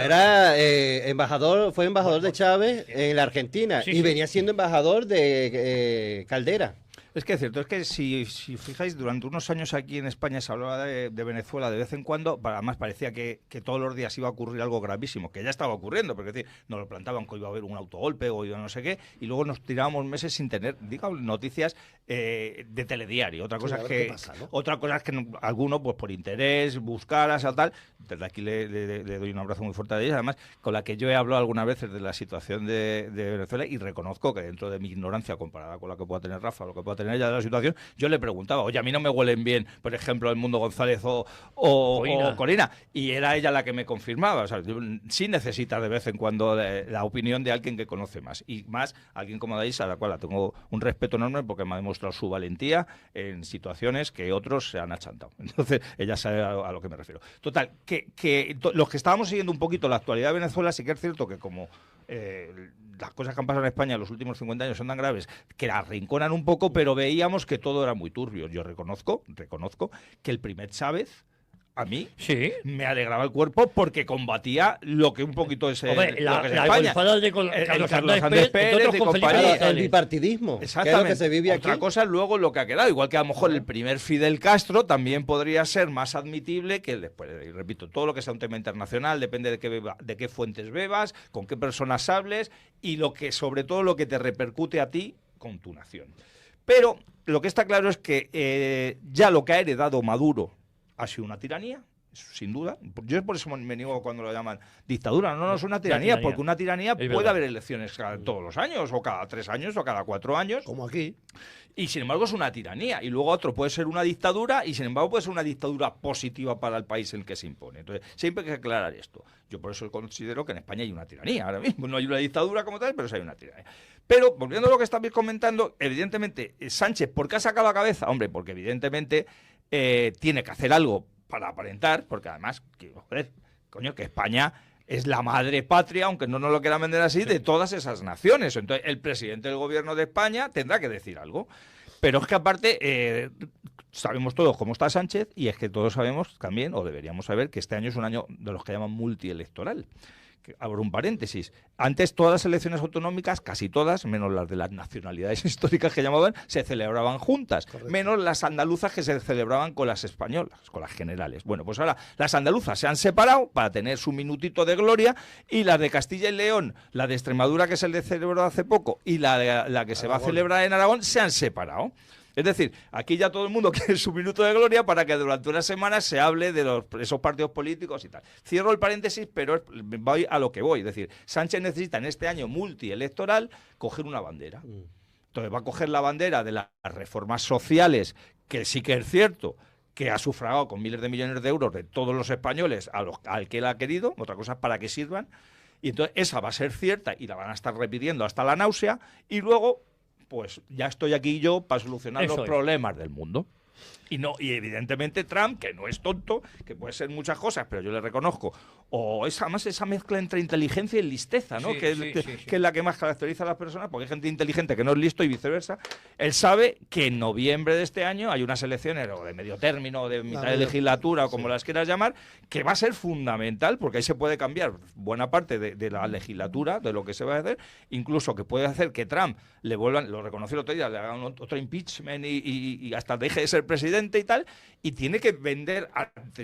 fue embajador de Chávez en la Argentina y venía siendo embajador de Caldera. Es que es cierto, es que si fijáis, durante unos años aquí en España se hablaba de Venezuela de vez en cuando, además parecía que todos los días iba a ocurrir algo gravísimo, que ya estaba ocurriendo, porque es decir, nos lo plantaban que iba a haber un autogolpe o no sé qué, y luego nos tirábamos meses sin tener, digamos, noticias de telediario. Otra cosa, otra cosa es que alguno, pues por interés, buscaras o tal, desde aquí le doy un abrazo muy fuerte a ellos, además, con la que yo he hablado algunas veces de la situación de Venezuela, y reconozco que dentro de mi ignorancia comparada con la que pueda tener Rafa, lo que pueda tener ella de la situación, yo le preguntaba, oye, a mí no me huelen bien, por ejemplo, el Mundo González o Corina, y era ella la que me confirmaba. O sea, sí necesitas de vez en cuando la opinión de alguien que conoce más, y más alguien como Daís, a la cual tengo un respeto enorme porque me ha demostrado su valentía en situaciones que otros se han achantado. Entonces, ella sabe a lo que me refiero. Total, que los que estábamos siguiendo un poquito la actualidad de Venezuela, sí que es cierto que como las cosas que han pasado en España en los últimos 50 años son tan graves que la arrinconan un poco, pero pero veíamos que todo era muy turbio. Yo reconozco que el primer Chávez, a mí, Sí. me alegraba el cuerpo porque combatía lo que un poquito es, Hombre, lo que la es España. golfada de Carlos Carlos Andrés Pérez entre otros y con Felipe compañía. Claro, el González. bipartidismo, que es lo Exactamente. que se vive aquí. Otra cosa es luego lo que ha quedado. Igual que a lo mejor el primer Fidel Castro también podría ser más admitible que el después. Y repito, todo lo que sea un tema internacional depende de qué fuentes bebas, con qué personas hables y sobre todo lo que te repercute a ti con tu nación. Pero lo que está claro es que ya lo que ha heredado Maduro ha sido una tiranía. Sin duda. Yo por eso me niego cuando lo llaman dictadura. No es una tiranía, porque una tiranía puede haber elecciones todos los años, o cada 3 años, o cada 4 años. Como aquí. Y sin embargo es una tiranía. Y luego otro puede ser una dictadura, y sin embargo puede ser una dictadura positiva para el país en el que se impone. Entonces, siempre hay que aclarar esto. Yo por eso considero que en España hay una tiranía. Ahora mismo no hay una dictadura como tal, pero sí hay una tiranía. Pero, volviendo a lo que estabais comentando, evidentemente, Sánchez, ¿por qué ha sacado la cabeza? Hombre, porque evidentemente tiene que hacer algo para aparentar, porque además, que España es la madre patria, aunque no nos lo quieran vender así, de todas esas naciones. Entonces, el presidente del gobierno de España tendrá que decir algo. Pero es que aparte, sabemos todos cómo está Sánchez, y es que todos sabemos también, o deberíamos saber, que este año es un año de los que llaman multielectoral. Abro un paréntesis. Antes todas las elecciones autonómicas, casi todas, menos las de las nacionalidades históricas que llamaban, se celebraban juntas. Correcto. Menos las andaluzas que se celebraban con las españolas, con las generales. Bueno, pues ahora las andaluzas se han separado para tener su minutito de gloria, y las de Castilla y León, la de Extremadura que se le celebró hace poco y la que se va a celebrar en Aragón, se han separado. Es decir, aquí ya todo el mundo quiere su minuto de gloria para que durante unas semanas se hable de esos partidos políticos y tal. Cierro el paréntesis, pero voy a lo que voy. Es decir, Sánchez necesita en este año multielectoral coger una bandera. Entonces va a coger la bandera de las reformas sociales, que sí que es cierto que ha sufragado con miles de millones de euros de todos los españoles al que él ha querido, otra cosa es para que sirvan, y entonces esa va a ser cierta y la van a estar repitiendo hasta la náusea, y luego pues ya estoy aquí yo para solucionar los problemas del mundo. Y evidentemente Trump, que no es tonto, que puede ser muchas cosas, pero yo le reconozco, o además esa mezcla entre inteligencia y listeza, ¿no? Sí, que es la que más caracteriza a las personas, porque hay gente inteligente que no es listo y viceversa. Él sabe que en noviembre de este año hay unas elecciones, o de medio término, o de mitad de legislatura, o como las quieras llamar, que va a ser fundamental, porque ahí se puede cambiar buena parte de la legislatura, de lo que se va a hacer, incluso que puede hacer que Trump le vuelvan, lo reconoció el otro día, le hagan otro impeachment y hasta deje de ser presidente y tal, y tiene que vender ante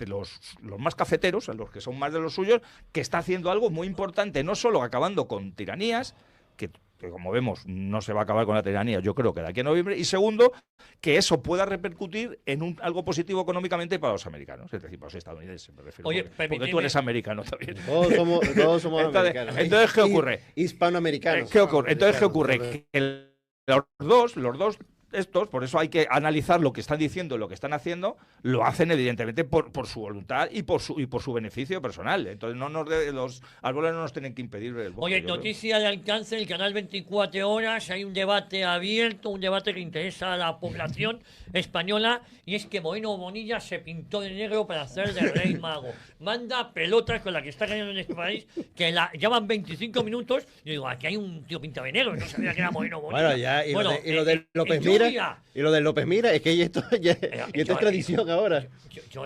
los más cafeteros, a los que son más de los suyos, que está haciendo algo muy importante, no solo acabando con tiranías, que como vemos no se va a acabar con la tiranía, yo creo que de aquí a noviembre, y segundo, que eso pueda repercutir en algo positivo económicamente para los americanos, es decir, para los estadounidenses, me refiero. Oye, porque tú eres americano también. Todos somos americanos. Entonces, ¿qué ocurre? Hispanoamericanos. ¿Qué ocurre? Entonces, ¿qué ocurre? Que los dos estos, por eso hay que analizar lo que están diciendo, lo que están haciendo, lo hacen evidentemente por su voluntad y por su beneficio personal. Entonces los árboles no nos tienen que impedir ver el bosque. Oye, noticia de alcance del canal 24 horas, hay un debate abierto, un debate que interesa a la población española, y es que Moreno Bonilla se pintó de negro para hacer de rey mago. Manda pelotas con la que está cayendo en este país, que llevan 25 minutos, y digo, aquí hay un tío pintado de negro, no sabía que era Moreno Bonilla. Bueno, ya, y lo de López Mira, y lo de López Mira, es que esto es tradición ahora.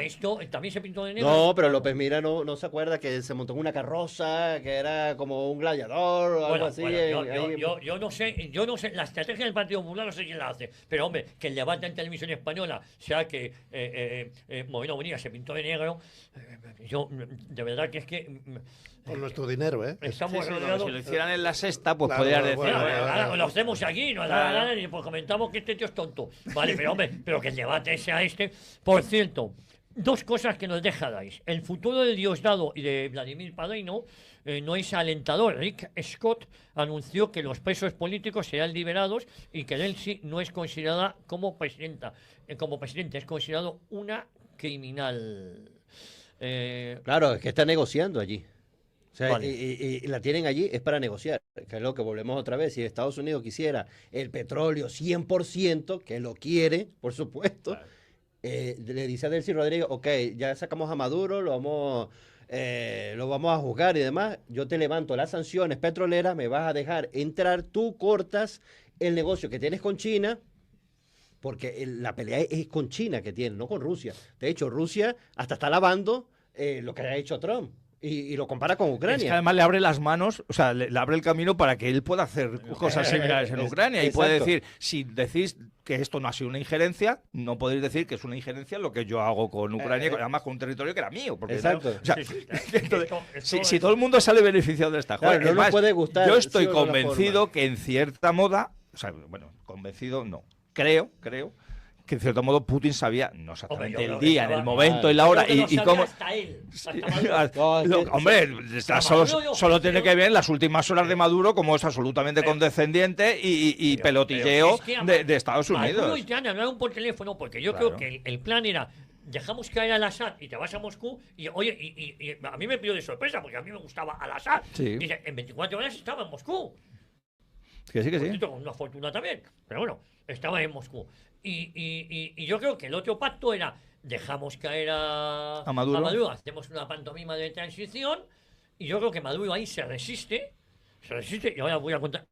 Esto también se pintó de negro. No, pero López Mira no se acuerda que se montó en una carroza, que era como un gladiador o algo así. Yo no sé, la estrategia del Partido Popular no sé quién la hace, pero hombre, que el debate en televisión española sea que Moreno Bonilla se pintó de negro, yo de verdad que es que... Con nuestro dinero, ¿eh? Estamos si rodeados... lo hicieran en la sexta, pues Claro, podrías decir... Ahora lo hacemos aquí, nos da la gana y pues comentamos que este tío es tonto. Vale, pero hombre, pero que el debate sea este. Por cierto, dos cosas que nos deja Dice. El futuro de Diosdado y de Vladimir Padrino no es alentador. Rick Scott anunció que los presos políticos serán liberados y que Delcy no es considerada como presidenta. Como presidente, es considerado una criminal. Claro, es que está negociando allí. O sea, Vale. y la tienen allí es para negociar, que es lo que volvemos otra vez. Si Estados Unidos quisiera el petróleo 100%, que lo quiere, por supuesto, claro. Le dice a Delcy Rodríguez, ok, ya sacamos a Maduro, lo vamos a juzgar y demás, yo te levanto las sanciones petroleras, me vas a dejar entrar, tú cortas el negocio que tienes con China, porque la pelea es con China que tiene, no con Rusia. De hecho, Rusia hasta está lavando lo que ha hecho Trump. Y lo compara con Ucrania. Es que además le abre las manos, o sea, le abre el camino para que él pueda hacer cosas similares en Ucrania. Y puede decir, si decís que esto no ha sido una injerencia, no podéis decir que es una injerencia lo que yo hago con Ucrania, además con un territorio que era mío. Porque exacto. O sea, entonces, si todo el mundo sale beneficiado de esta claro, joder, no nos puede gustar. Yo estoy convencido que en cierta moda, o sea, bueno, convencido no, creo que en cierto modo Putin sabía, no exactamente el día, en el momento, en la hora, y cómo... Hasta él, hombre, solo tiene que ver en las últimas horas de Maduro como es absolutamente condescendiente y pelotilleo de Estados Unidos. Maduro y te han hablado por teléfono, porque yo creo que el plan era... Dejamos caer al Assad y te vas a Moscú y oye, y a mí me pidió de sorpresa porque a mí me gustaba al Assad. Sí. Dice, en 24 horas estaba en Moscú. Que sí. Con una fortuna también, pero bueno, estaba en Moscú. Y yo creo que el otro pacto era, dejamos caer a Maduro, hacemos una pantomima de transición, y yo creo que Maduro ahí se resiste, y ahora voy a contar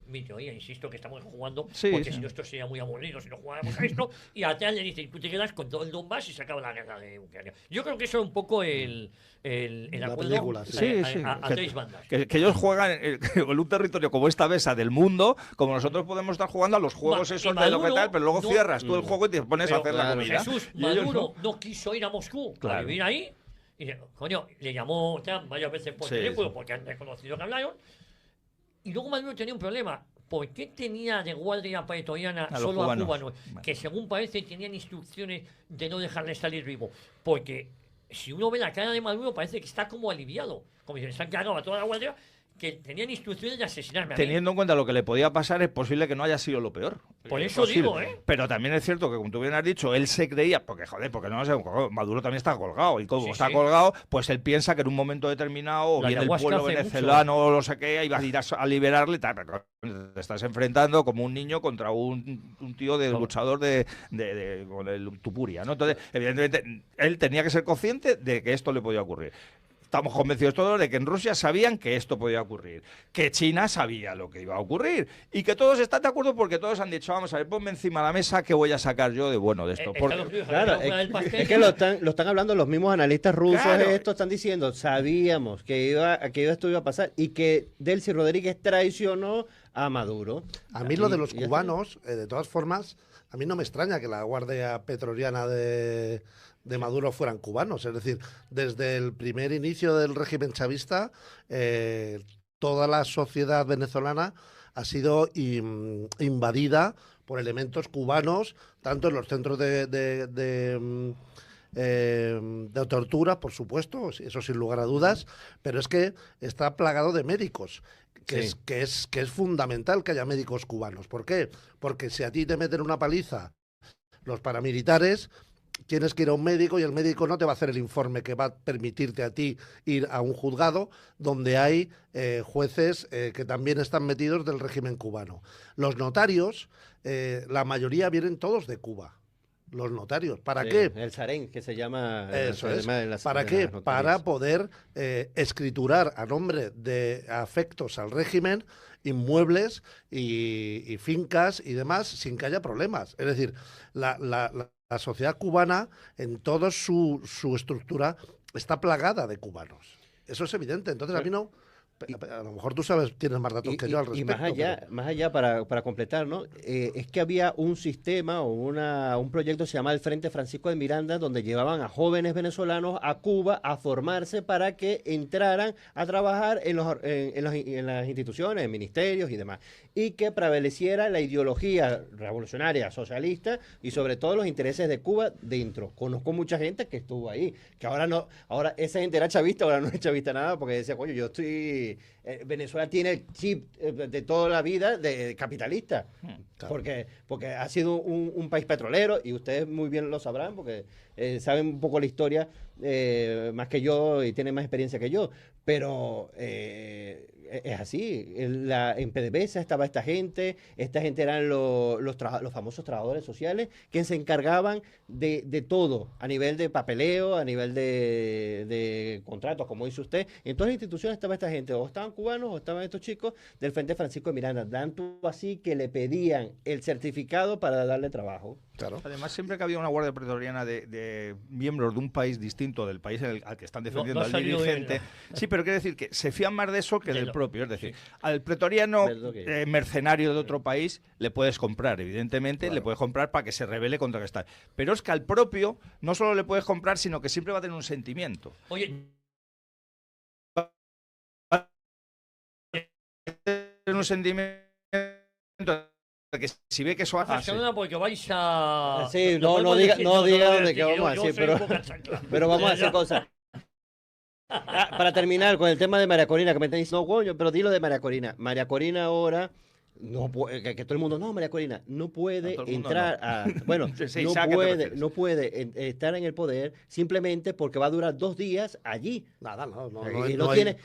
mi teoría, insisto que estamos jugando, porque si no esto sería muy aburrido si no jugáramos a esto, y atrás le dicen, tú te quedas con todo el Donbass y se acaba la guerra de Ucrania. Yo creo que eso es un poco el acuerdo película, a tres bandas. Que ellos juegan en un territorio como esta mesa del mundo, como nosotros podemos estar jugando a los juegos esos de lo que tal, pero luego cierras tú el juego y te pones a hacer la comida. Jesús, Maduro no quiso ir a Moscú a vivir ahí, y coño, le llamó Trump varias veces por teléfono porque han reconocido que hablaron. Y luego Maduro tenía un problema. ¿Por qué tenía de guardia pretoriana solo a cubanos? Que según parece tenían instrucciones de no dejarle salir vivo. Porque si uno ve la cara de Maduro parece que está como aliviado. Como si le están cargando a toda la guardia, que tenían instrucciones de asesinarme. Teniendo en cuenta lo que le podía pasar, es posible que no haya sido lo peor. Por eso digo, Pero también es cierto que, como tú bien has dicho, él se creía, porque no sé, Maduro también está colgado, y como está colgado, pues él piensa que en un momento determinado viene el pueblo venezolano o lo sé qué, y va a ir a liberarle, pero te estás enfrentando como un niño contra un tío luchador con el Tupuria, ¿no? Entonces, evidentemente, él tenía que ser consciente de que esto le podía ocurrir. Estamos convencidos todos de que en Rusia sabían que esto podía ocurrir, que China sabía lo que iba a ocurrir y que todos están de acuerdo porque todos han dicho, vamos a ver, ponme encima de la mesa qué voy a sacar yo de bueno de esto. Claro, es que lo están hablando los mismos analistas rusos, están diciendo, sabíamos que esto iba a pasar y que Delcy Rodríguez traicionó a Maduro. A mí lo de los cubanos, de todas formas, a mí no me extraña que la Guardia Pretoriana de Maduro fueran cubanos. Es decir, desde el primer inicio del régimen chavista, toda la sociedad venezolana ha sido invadida por elementos cubanos, tanto en los centros de tortura, por supuesto, eso sin lugar a dudas, pero es que está plagado de médicos. Que es fundamental que haya médicos cubanos. ¿Por qué? Porque si a ti te meten una paliza los paramilitares, tienes que ir a un médico y el médico no te va a hacer el informe que va a permitirte a ti ir a un juzgado donde hay jueces que también están metidos del régimen cubano. Los notarios, la mayoría vienen todos de Cuba. Los notarios. ¿Para qué? El Sarén, que se llama... Eso es. ¿Para qué? Para poder escriturar a nombre de afectos al régimen inmuebles y fincas y demás sin que haya problemas. Es decir, la sociedad cubana en toda su estructura está plagada de cubanos. Eso es evidente. Entonces a mí no... A lo mejor tú tienes más datos que yo al respecto. Y más allá para completar, ¿no? Es que había un sistema o un proyecto que se llama el Frente Francisco de Miranda, donde llevaban a jóvenes venezolanos a Cuba a formarse para que entraran a trabajar en las instituciones, en ministerios y demás. Y que prevaleciera la ideología revolucionaria, socialista y sobre todo los intereses de Cuba dentro. Conozco mucha gente que estuvo ahí, que ahora esa gente era chavista, ahora no es chavista nada, porque decía, coño, yo estoy... Venezuela tiene el chip de toda la vida de capitalista, claro. porque ha sido un país petrolero y ustedes muy bien lo sabrán porque saben un poco la historia más que yo y tienen más experiencia que yo, pero es así. En PDVSA estaba esta gente eran los famosos trabajadores sociales que se encargaban de todo, a nivel de papeleo, a nivel de contratos, como dice usted. En todas las instituciones estaba esta gente, o estaban cubanos o estaban estos chicos del Frente Francisco de Miranda, tanto así que le pedían dan el certificado para darle trabajo. Claro. Además, siempre que había una guardia pretoriana de miembros de un país distinto del país al que están defendiendo al dirigente, sí, pero quiere decir que se fían más de eso que del propio. Es decir, al pretoriano mercenario de otro país le puedes comprar, evidentemente, le puedes comprar para que se rebele contra que está. Pero es que al propio no solo le puedes comprar, sino que siempre va a tener un sentimiento. Oye, un sentimiento que si ve que eso hace porque vais a... Sí, no diga dónde que vamos a decir, pero vamos a hacer cosas. Para terminar con el tema de María Corina, que me están diciendo, no, coño, pero dilo de María Corina. María Corina ahora, no puede, que todo el mundo, no, María Corina, no puede entrar a... Bueno, sí, no puede estar en el poder simplemente porque va a durar 2 días allí. Nada, no tiene...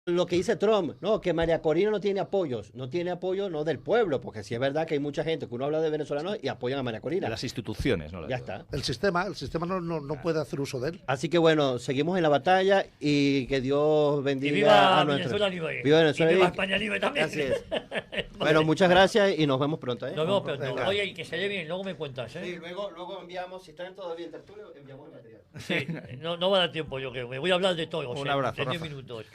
Lo que dice Trump, no, que María Corina no tiene apoyos no del pueblo, porque sí es verdad que hay mucha gente que uno habla de venezolanos y apoyan a María Corina. De las instituciones, ¿no? Ya está. El sistema no puede hacer uso de él. Así que bueno, seguimos en la batalla y que Dios bendiga a nuestro... Viva Venezuela y viva España libre también. Así es. Bueno, muchas gracias y nos vemos pronto. Nos vemos pronto. Oye, y que se dé bien, luego me cuentas. Sí, luego enviamos, si están todavía en tertulio, enviamos el material. Sí, no va a dar tiempo, yo creo. Me voy a hablar de todo. Un abrazo, en 10 Rafa. minutos.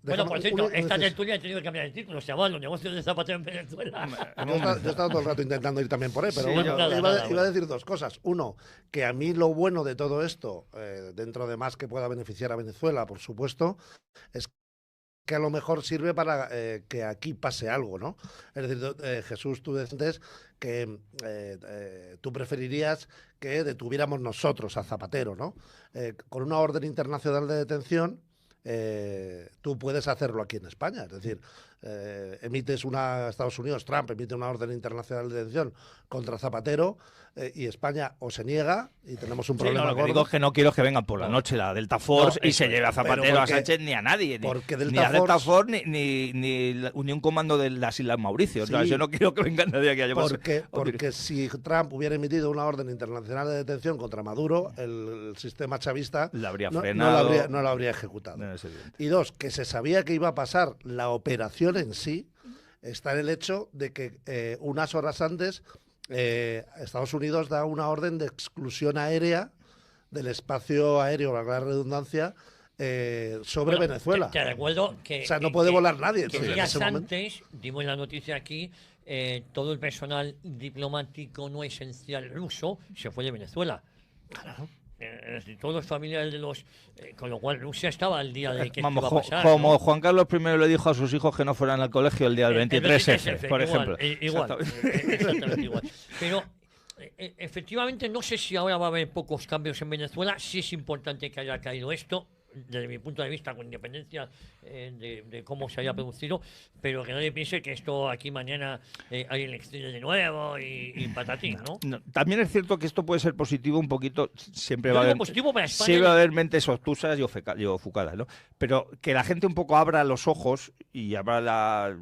Bueno, Por cierto, esta tertulia he tenido que cambiar el título. Se llama Los negocios de Zapatero en Venezuela. Yo he estado todo el rato intentando ir también por ahí, pero Sí, bueno, iba a decir 2 cosas. Uno, que a mí lo bueno de todo esto, dentro de más que pueda beneficiar a Venezuela, por supuesto, es que a lo mejor sirve para que aquí pase algo, ¿no? Es decir, Jesús, tú decías que tú preferirías que detuviéramos nosotros a Zapatero, ¿no? Con una orden internacional de detención, tú puedes hacerlo aquí en España. Es decir, Estados Unidos, Trump emite una orden internacional de detención contra Zapatero y España o se niega y tenemos un problema lo que gordo. digo es que no quiero que vengan por la noche la Delta Force y se lleve a Zapatero, a Sánchez, ni a nadie. Porque ni a Delta Force ni un comando de las Islas Mauricio. Sí, o sea, yo no quiero que vengan nadie aquí a llevarse. Porque si Trump hubiera emitido una orden internacional de detención contra Maduro, el sistema chavista la habría frenado. No lo habría ejecutado. No, es evidente. Y 2, que se sabía que iba a pasar la operación en sí, está en el hecho de que unas horas antes Estados Unidos da una orden de exclusión aérea del espacio aéreo, valga la redundancia, sobre Venezuela. Te recuerdo que... O sea, no puede volar nadie. Que días antes, dimos la noticia aquí, todo el personal diplomático no esencial ruso se fue de Venezuela. Claro. Todos los familiares de los... con lo cual Rusia estaba al día de que iba a pasar, como ¿no? Juan Carlos I le dijo a sus hijos que no fueran al colegio el día del 23F, por ejemplo. Exactamente igual. Pero efectivamente no sé si ahora va a haber pocos cambios en Venezuela. Sí es importante que haya caído esto, desde mi punto de vista, con independencia de cómo se haya producido, pero que nadie piense que esto aquí mañana hay elecciones de nuevo y patatín, ¿no? También es cierto que esto puede ser positivo un poquito, siempre va a haber, positivo para España, siempre va a haber mentes obtusas y ofuscadas, ¿no? Pero que la gente un poco abra los ojos y abra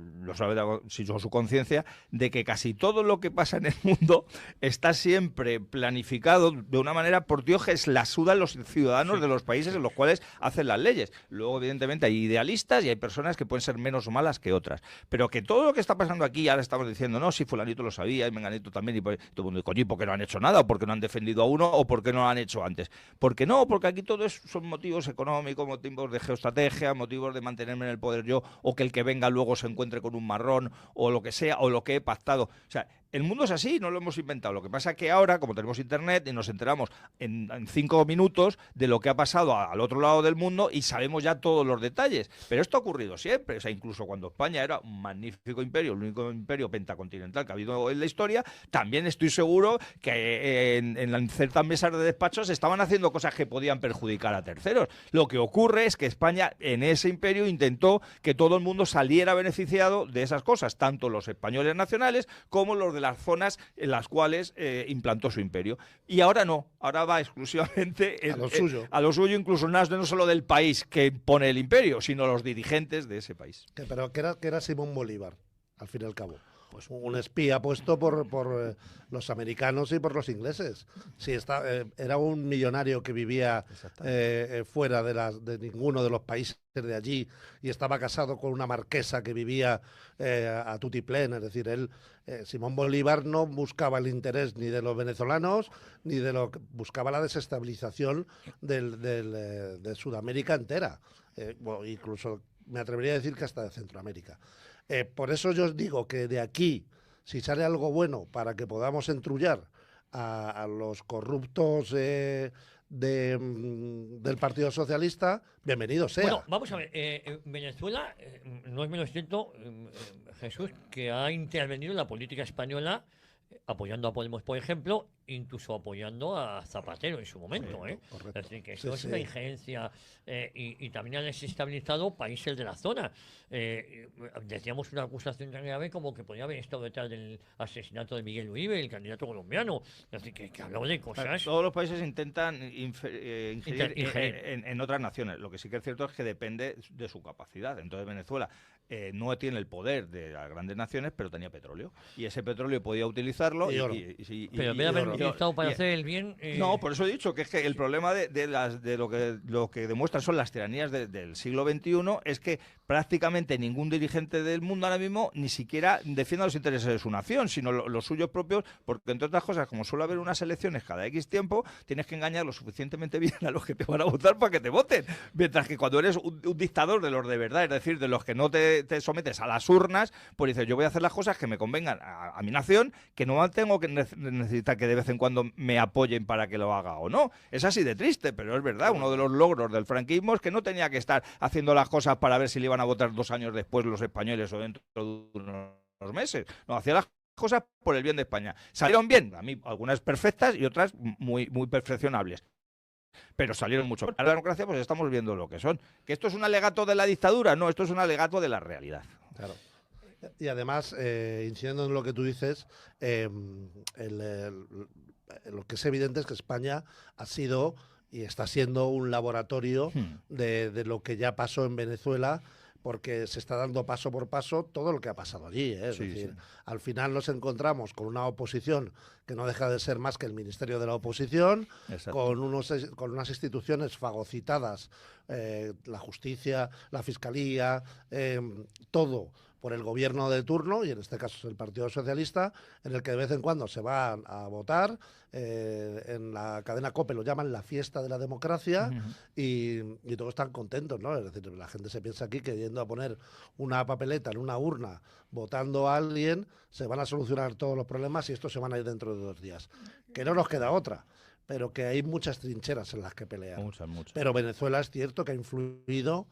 su conciencia de que casi todo lo que pasa en el mundo está siempre planificado de una manera, por Dios, que la sudan los ciudadanos de los países en los cuales hacen las leyes. Luego, evidentemente, hay idealistas y hay personas que pueden ser menos malas que otras. Pero que todo lo que está pasando aquí, ahora estamos diciendo, no, si fulanito lo sabía y menganito también, y todo el mundo, coño, ¿y por qué no han hecho nada? ¿O por qué no han defendido a uno? ¿O por qué no lo han hecho antes? Porque no, porque aquí todo son motivos económicos, motivos de geoestrategia, motivos de mantenerme en el poder yo, o que el que venga luego se encuentre con un marrón, o lo que sea, o lo que he pactado. O sea, el mundo es así, no lo hemos inventado. Lo que pasa es que ahora, como tenemos internet, y nos enteramos en 5 minutos de lo que ha pasado al otro lado del mundo y sabemos ya todos los detalles. Pero esto ha ocurrido siempre. O sea, incluso cuando España era un magnífico imperio, el único imperio pentacontinental que ha habido en la historia, también estoy seguro que en ciertas mesas de despachos estaban haciendo cosas que podían perjudicar a terceros. Lo que ocurre es que España en ese imperio intentó que todo el mundo saliera beneficiado de esas cosas, tanto los españoles nacionales como los de las zonas en las cuales implantó su imperio. Y ahora no, ahora va exclusivamente a lo suyo, incluso no solo del país que pone el imperio, sino los dirigentes de ese país. Pero que era Simón Bolívar, al fin y al cabo. pues un espía puesto por los americanos y por los ingleses. Sí, era un millonario que vivía fuera de ninguno de los países de allí y estaba casado con una marquesa que vivía a tutiplén. Es decir, Simón Bolívar no buscaba el interés ni de los venezolanos ni buscaba la desestabilización de Sudamérica entera. Bueno, incluso me atrevería a decir que hasta de Centroamérica. Por eso yo os digo que de aquí, si sale algo bueno para que podamos entrullar a los corruptos del Partido Socialista, bienvenido sea. Bueno, vamos a ver, Venezuela no es menos cierto, Jesús, que ha intervenido en la política española apoyando a Podemos, por ejemplo, incluso apoyando a Zapatero en su momento. Correcto. Es decir, que eso es una injerencia y también ha desestabilizado países de la zona. Decíamos una acusación tan grave como que podría haber estado detrás del asesinato de Miguel Uribe, el candidato colombiano. Es decir, que hablamos de cosas... Todos los países intentan ingerir en otras naciones. Lo que sí que es cierto es que depende de su capacidad. Entonces Venezuela no tiene el poder de las grandes naciones, pero tenía petróleo. Y ese petróleo podía utilizarlo. Pero en vez de haber utilizado para hacer el bien... No, por eso he dicho que es que el problema de lo que demuestran son las tiranías del siglo XXI es que prácticamente ningún dirigente del mundo ahora mismo ni siquiera defiende los intereses de su nación, sino los suyos propios, porque entre otras cosas, como suele haber unas elecciones cada X tiempo, tienes que engañar lo suficientemente bien a los que te van a votar para que te voten. Mientras que cuando eres un dictador de los de verdad, es decir, de los que no te sometes a las urnas, pues dices, yo voy a hacer las cosas que me convengan a mi nación, que no tengo que necesitar que de vez en cuando me apoyen para que lo haga o no. Es así de triste, pero es verdad. Uno de los logros del franquismo es que no tenía que estar haciendo las cosas para ver si le iban a votar 2 años después los españoles o dentro de unos meses. No, hacía las cosas por el bien de España. Salieron bien, a mí algunas perfectas y otras muy, muy perfeccionables. Pero salieron mucho. A la democracia pues estamos viendo lo que son. ¿Que esto es un alegato de la dictadura? No, esto es un alegato de la realidad. Claro. Y además, incidiendo en lo que tú dices, lo que es evidente es que España ha sido y está siendo un laboratorio de lo que ya pasó en Venezuela, porque se está dando paso por paso todo lo que ha pasado allí. Es decir, al final nos encontramos con una oposición que no deja de ser más que el Ministerio de la Oposición, con unas instituciones fagocitadas, la justicia, la fiscalía, todo por el gobierno de turno, y en este caso es el Partido Socialista, en el que de vez en cuando se va a votar. En la cadena COPE lo llaman la fiesta de la democracia, y todos están contentos, ¿no? Es decir, la gente se piensa aquí que yendo a poner una papeleta en una urna, votando a alguien, se van a solucionar todos los problemas y estos se van a ir dentro de 2 días. Que no nos queda otra, pero que hay muchas trincheras en las que pelear. Muchas. Pero Venezuela es cierto que ha influido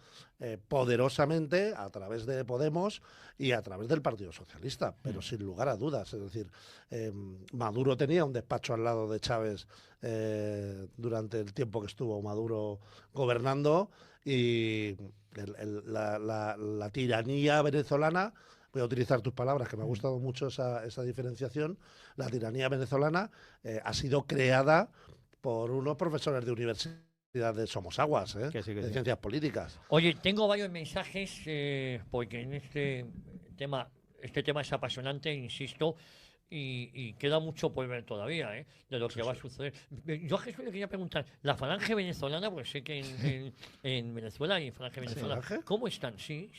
poderosamente a través de Podemos y a través del Partido Socialista, pero sin lugar a dudas. Es decir, Maduro tenía un despacho al lado de Chávez durante el tiempo que estuvo Maduro gobernando, y la tiranía venezolana, voy a utilizar tus palabras, que me ha gustado mucho esa diferenciación, la tiranía venezolana ha sido creada por unos profesores de universidad de Somosaguas, de ciencias políticas. Oye, tengo varios mensajes, porque en este tema es apasionante, insisto, y queda mucho por ver todavía, de lo que va a suceder. Yo a Jesús le quería preguntar, la falange venezolana, pues sé que en Venezuela hay falange venezolana. ¿Cómo están? Sí.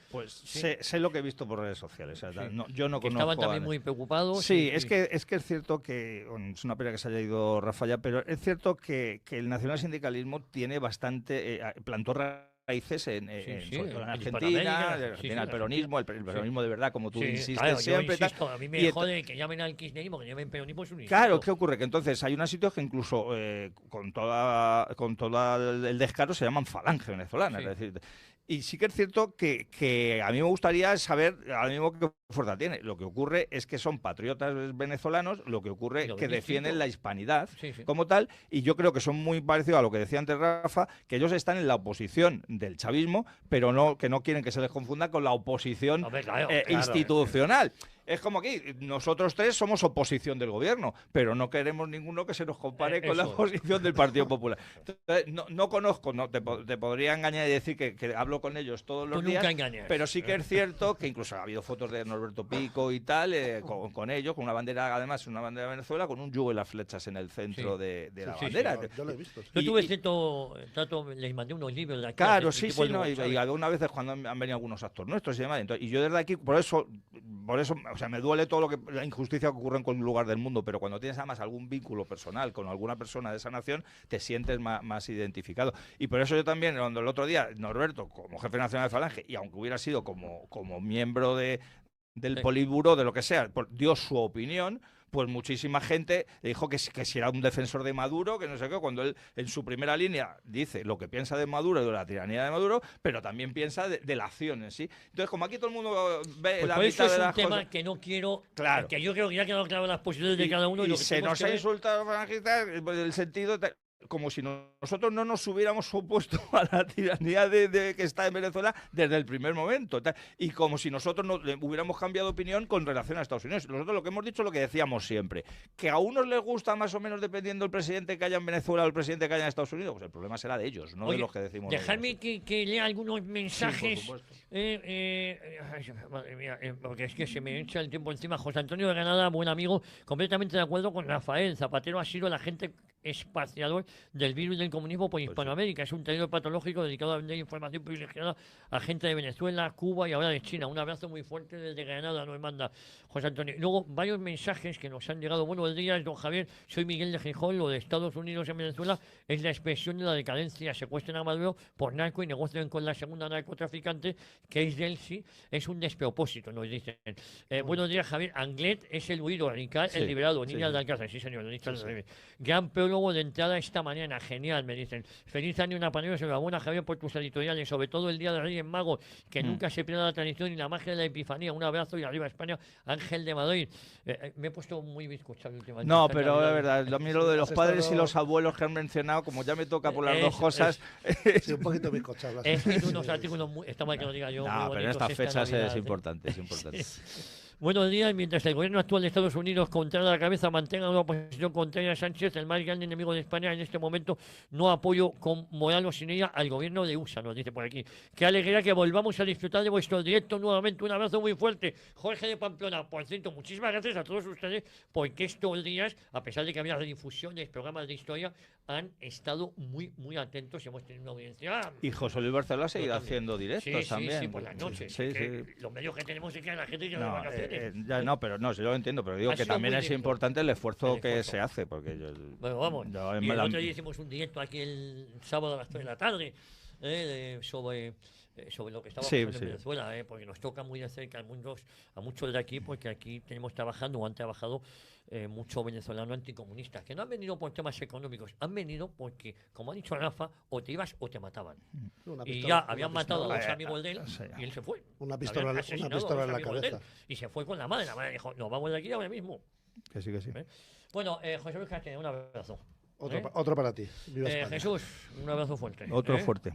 Pues sí. Sé lo que he visto por redes sociales. O sea, yo no conozco. Estaban también muy preocupados. Sí, es que es cierto que, es una pena que se haya ido Rafa ya, pero es cierto que el nacionalsindicalismo tiene bastante, plantó raíces en Argentina, el peronismo, el peronismo de verdad, como tú insistes, claro, siempre. Yo insisto, a mí me jode que llamen al kirchnerismo, que llamen peronismo, es un insulto. Claro, ¿qué ocurre? Que entonces hay unos sitios que incluso con todo el descaro se llaman falange venezolana, es decir. Y sí que es cierto que a mí me gustaría saber ahora mismo qué fuerza tiene. Lo que ocurre es que son patriotas venezolanos, lo que ocurre es que defienden la hispanidad como tal, y yo creo que son muy parecidos a lo que decía antes Rafa, que ellos están en la oposición del chavismo, pero que no quieren que se les confunda con la oposición institucional. es como aquí, nosotros tres somos oposición del gobierno, pero no queremos ninguno que se nos compare con la oposición del Partido Popular. Entonces, no conozco, te podría engañar y decir que hablo con ellos todos los días, pero sí que es cierto que incluso ha habido fotos de Norberto Pico y tal, con ellos, con una bandera, además una bandera de Venezuela, con un yugo y las flechas en el centro de la bandera. Yo lo he visto. Yo tuve cierto trato, les mandé unos libros de aquí. Claro, sí, y algunas veces cuando han venido algunos actores nuestros y demás. Entonces, y yo desde aquí, por eso, o sea, me duele todo la injusticia que ocurre en cualquier lugar del mundo, pero cuando tienes además algún vínculo personal con alguna persona de esa nación, te sientes más identificado. Y por eso yo también, cuando el otro día, Norberto, como jefe nacional de Falange, y aunque hubiera sido como miembro del Politburó, de lo que sea, dio su opinión, pues muchísima gente le dijo que si era un defensor de Maduro, que no sé qué, cuando él en su primera línea dice lo que piensa de Maduro y de la tiranía de Maduro, pero también piensa de la acción en sí. Entonces, como aquí todo el mundo ve pues la por mitad eso de las es un tema cosas, que no quiero, claro, que yo creo que ya ha quedado claro las posiciones de cada uno. Y se nos ha insultado a los falangistas en el sentido como si nosotros no nos hubiéramos opuesto a la tiranía de que está en Venezuela desde el primer momento, y como si nosotros no hubiéramos cambiado de opinión con relación a Estados Unidos. Nosotros lo que hemos dicho es lo que decíamos siempre, que a unos les gusta más o menos dependiendo del presidente que haya en Venezuela o el presidente que haya en Estados Unidos, pues el problema será de ellos, no de los que decimos. Dejadme que lea algunos mensajes. Sí, por supuesto. Madre mía, porque es que se me echa el tiempo encima. José Antonio de Granada, buen amigo, completamente de acuerdo con Rafael. Zapatero ha sido el agente espaciador del virus del comunismo por Hispanoamérica. Es un traidor patológico dedicado a vender información privilegiada a gente de Venezuela, Cuba y ahora de China. Un abrazo muy fuerte desde Granada, nos manda José Antonio. Luego, varios mensajes que nos han llegado. Buenos días, don Javier. Soy Miguel de Gijón. Lo de Estados Unidos en Venezuela es la expresión de la decadencia. Secuestran a Maduro por narco y negocian con la segunda narcotraficante, que es Delcy. Es un despropósito, nos dicen. Buenos días, Javier. Anglet es el huido, Radical, el liberado, Niña de Alcázar. Sí, señor. Gran prólogo de entrada esta mañana. Genial, me dicen. Feliz año, Napaneros. Enhorabuena, Javier, por tus editoriales. Sobre todo el Día de Reyes Magos, que nunca se pierda la tradición y la magia de la Epifanía. Un abrazo y arriba España. Ángel de Madrid. Me he puesto muy bizcochado últimamente. No, pero de verdad, lo de los padres y los abuelos que han mencionado, como ya me toca por las dos cosas. Sí, un poquito bizcochado. He escrito unos artículos está mal que lo diga yo. No, pero en estas fechas es importante, es importante. Buenos días. Mientras el gobierno actual de Estados Unidos, contrario a la cabeza, mantenga una oposición contraria a Sánchez, el más grande enemigo de España en este momento, no apoyo con moral o sin ella al gobierno de USA, nos dice por aquí. Qué alegría que volvamos a disfrutar de vuestro directo nuevamente. Un abrazo muy fuerte. Jorge de Pamplona. Por cierto, muchísimas gracias a todos ustedes, porque estos días, a pesar de que había redifusiones, programas de historia, han estado muy atentos y hemos tenido una audiencia. Y José Luis Barceló ha seguido haciendo directos también. Sí, por las noches. Los medios que tenemos es que la gente ya de vacaciones. Pero no, yo lo entiendo, pero digo que también es importante el esfuerzo que se hace, porque bueno, vamos. Y el otro día hicimos un directo aquí el sábado a las 3 de la tarde sobre lo que estaba pasando en Venezuela, porque nos toca muy de cerca a muchos de aquí, porque aquí tenemos trabajando o han trabajado muchos venezolanos anticomunistas, que no han venido por temas económicos, han venido porque, como ha dicho Rafa, o te ibas o te mataban. Y ya habían matado a dos amigos de él y él se fue. Una pistola en la cabeza. Y se fue con la madre. La madre dijo, nos vamos de aquí ahora mismo. Que sí. Bueno, José Luis Castell, un abrazo. Otro para ti. Viva España. Jesús, un abrazo fuerte. Otro fuerte.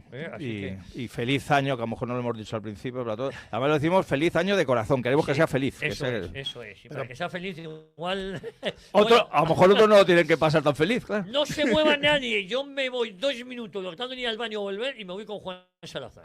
Y feliz año, que a lo mejor no lo hemos dicho al principio, pero a todos. Además lo decimos feliz año de corazón, queremos que sea feliz. Eso es. Y para que sea feliz, igual. A lo mejor otros no lo tienen que pasar tan feliz, claro. No se mueva nadie, yo me voy 2 minutos, lo que tanto ni al baño volver y me voy con Juan Salazar.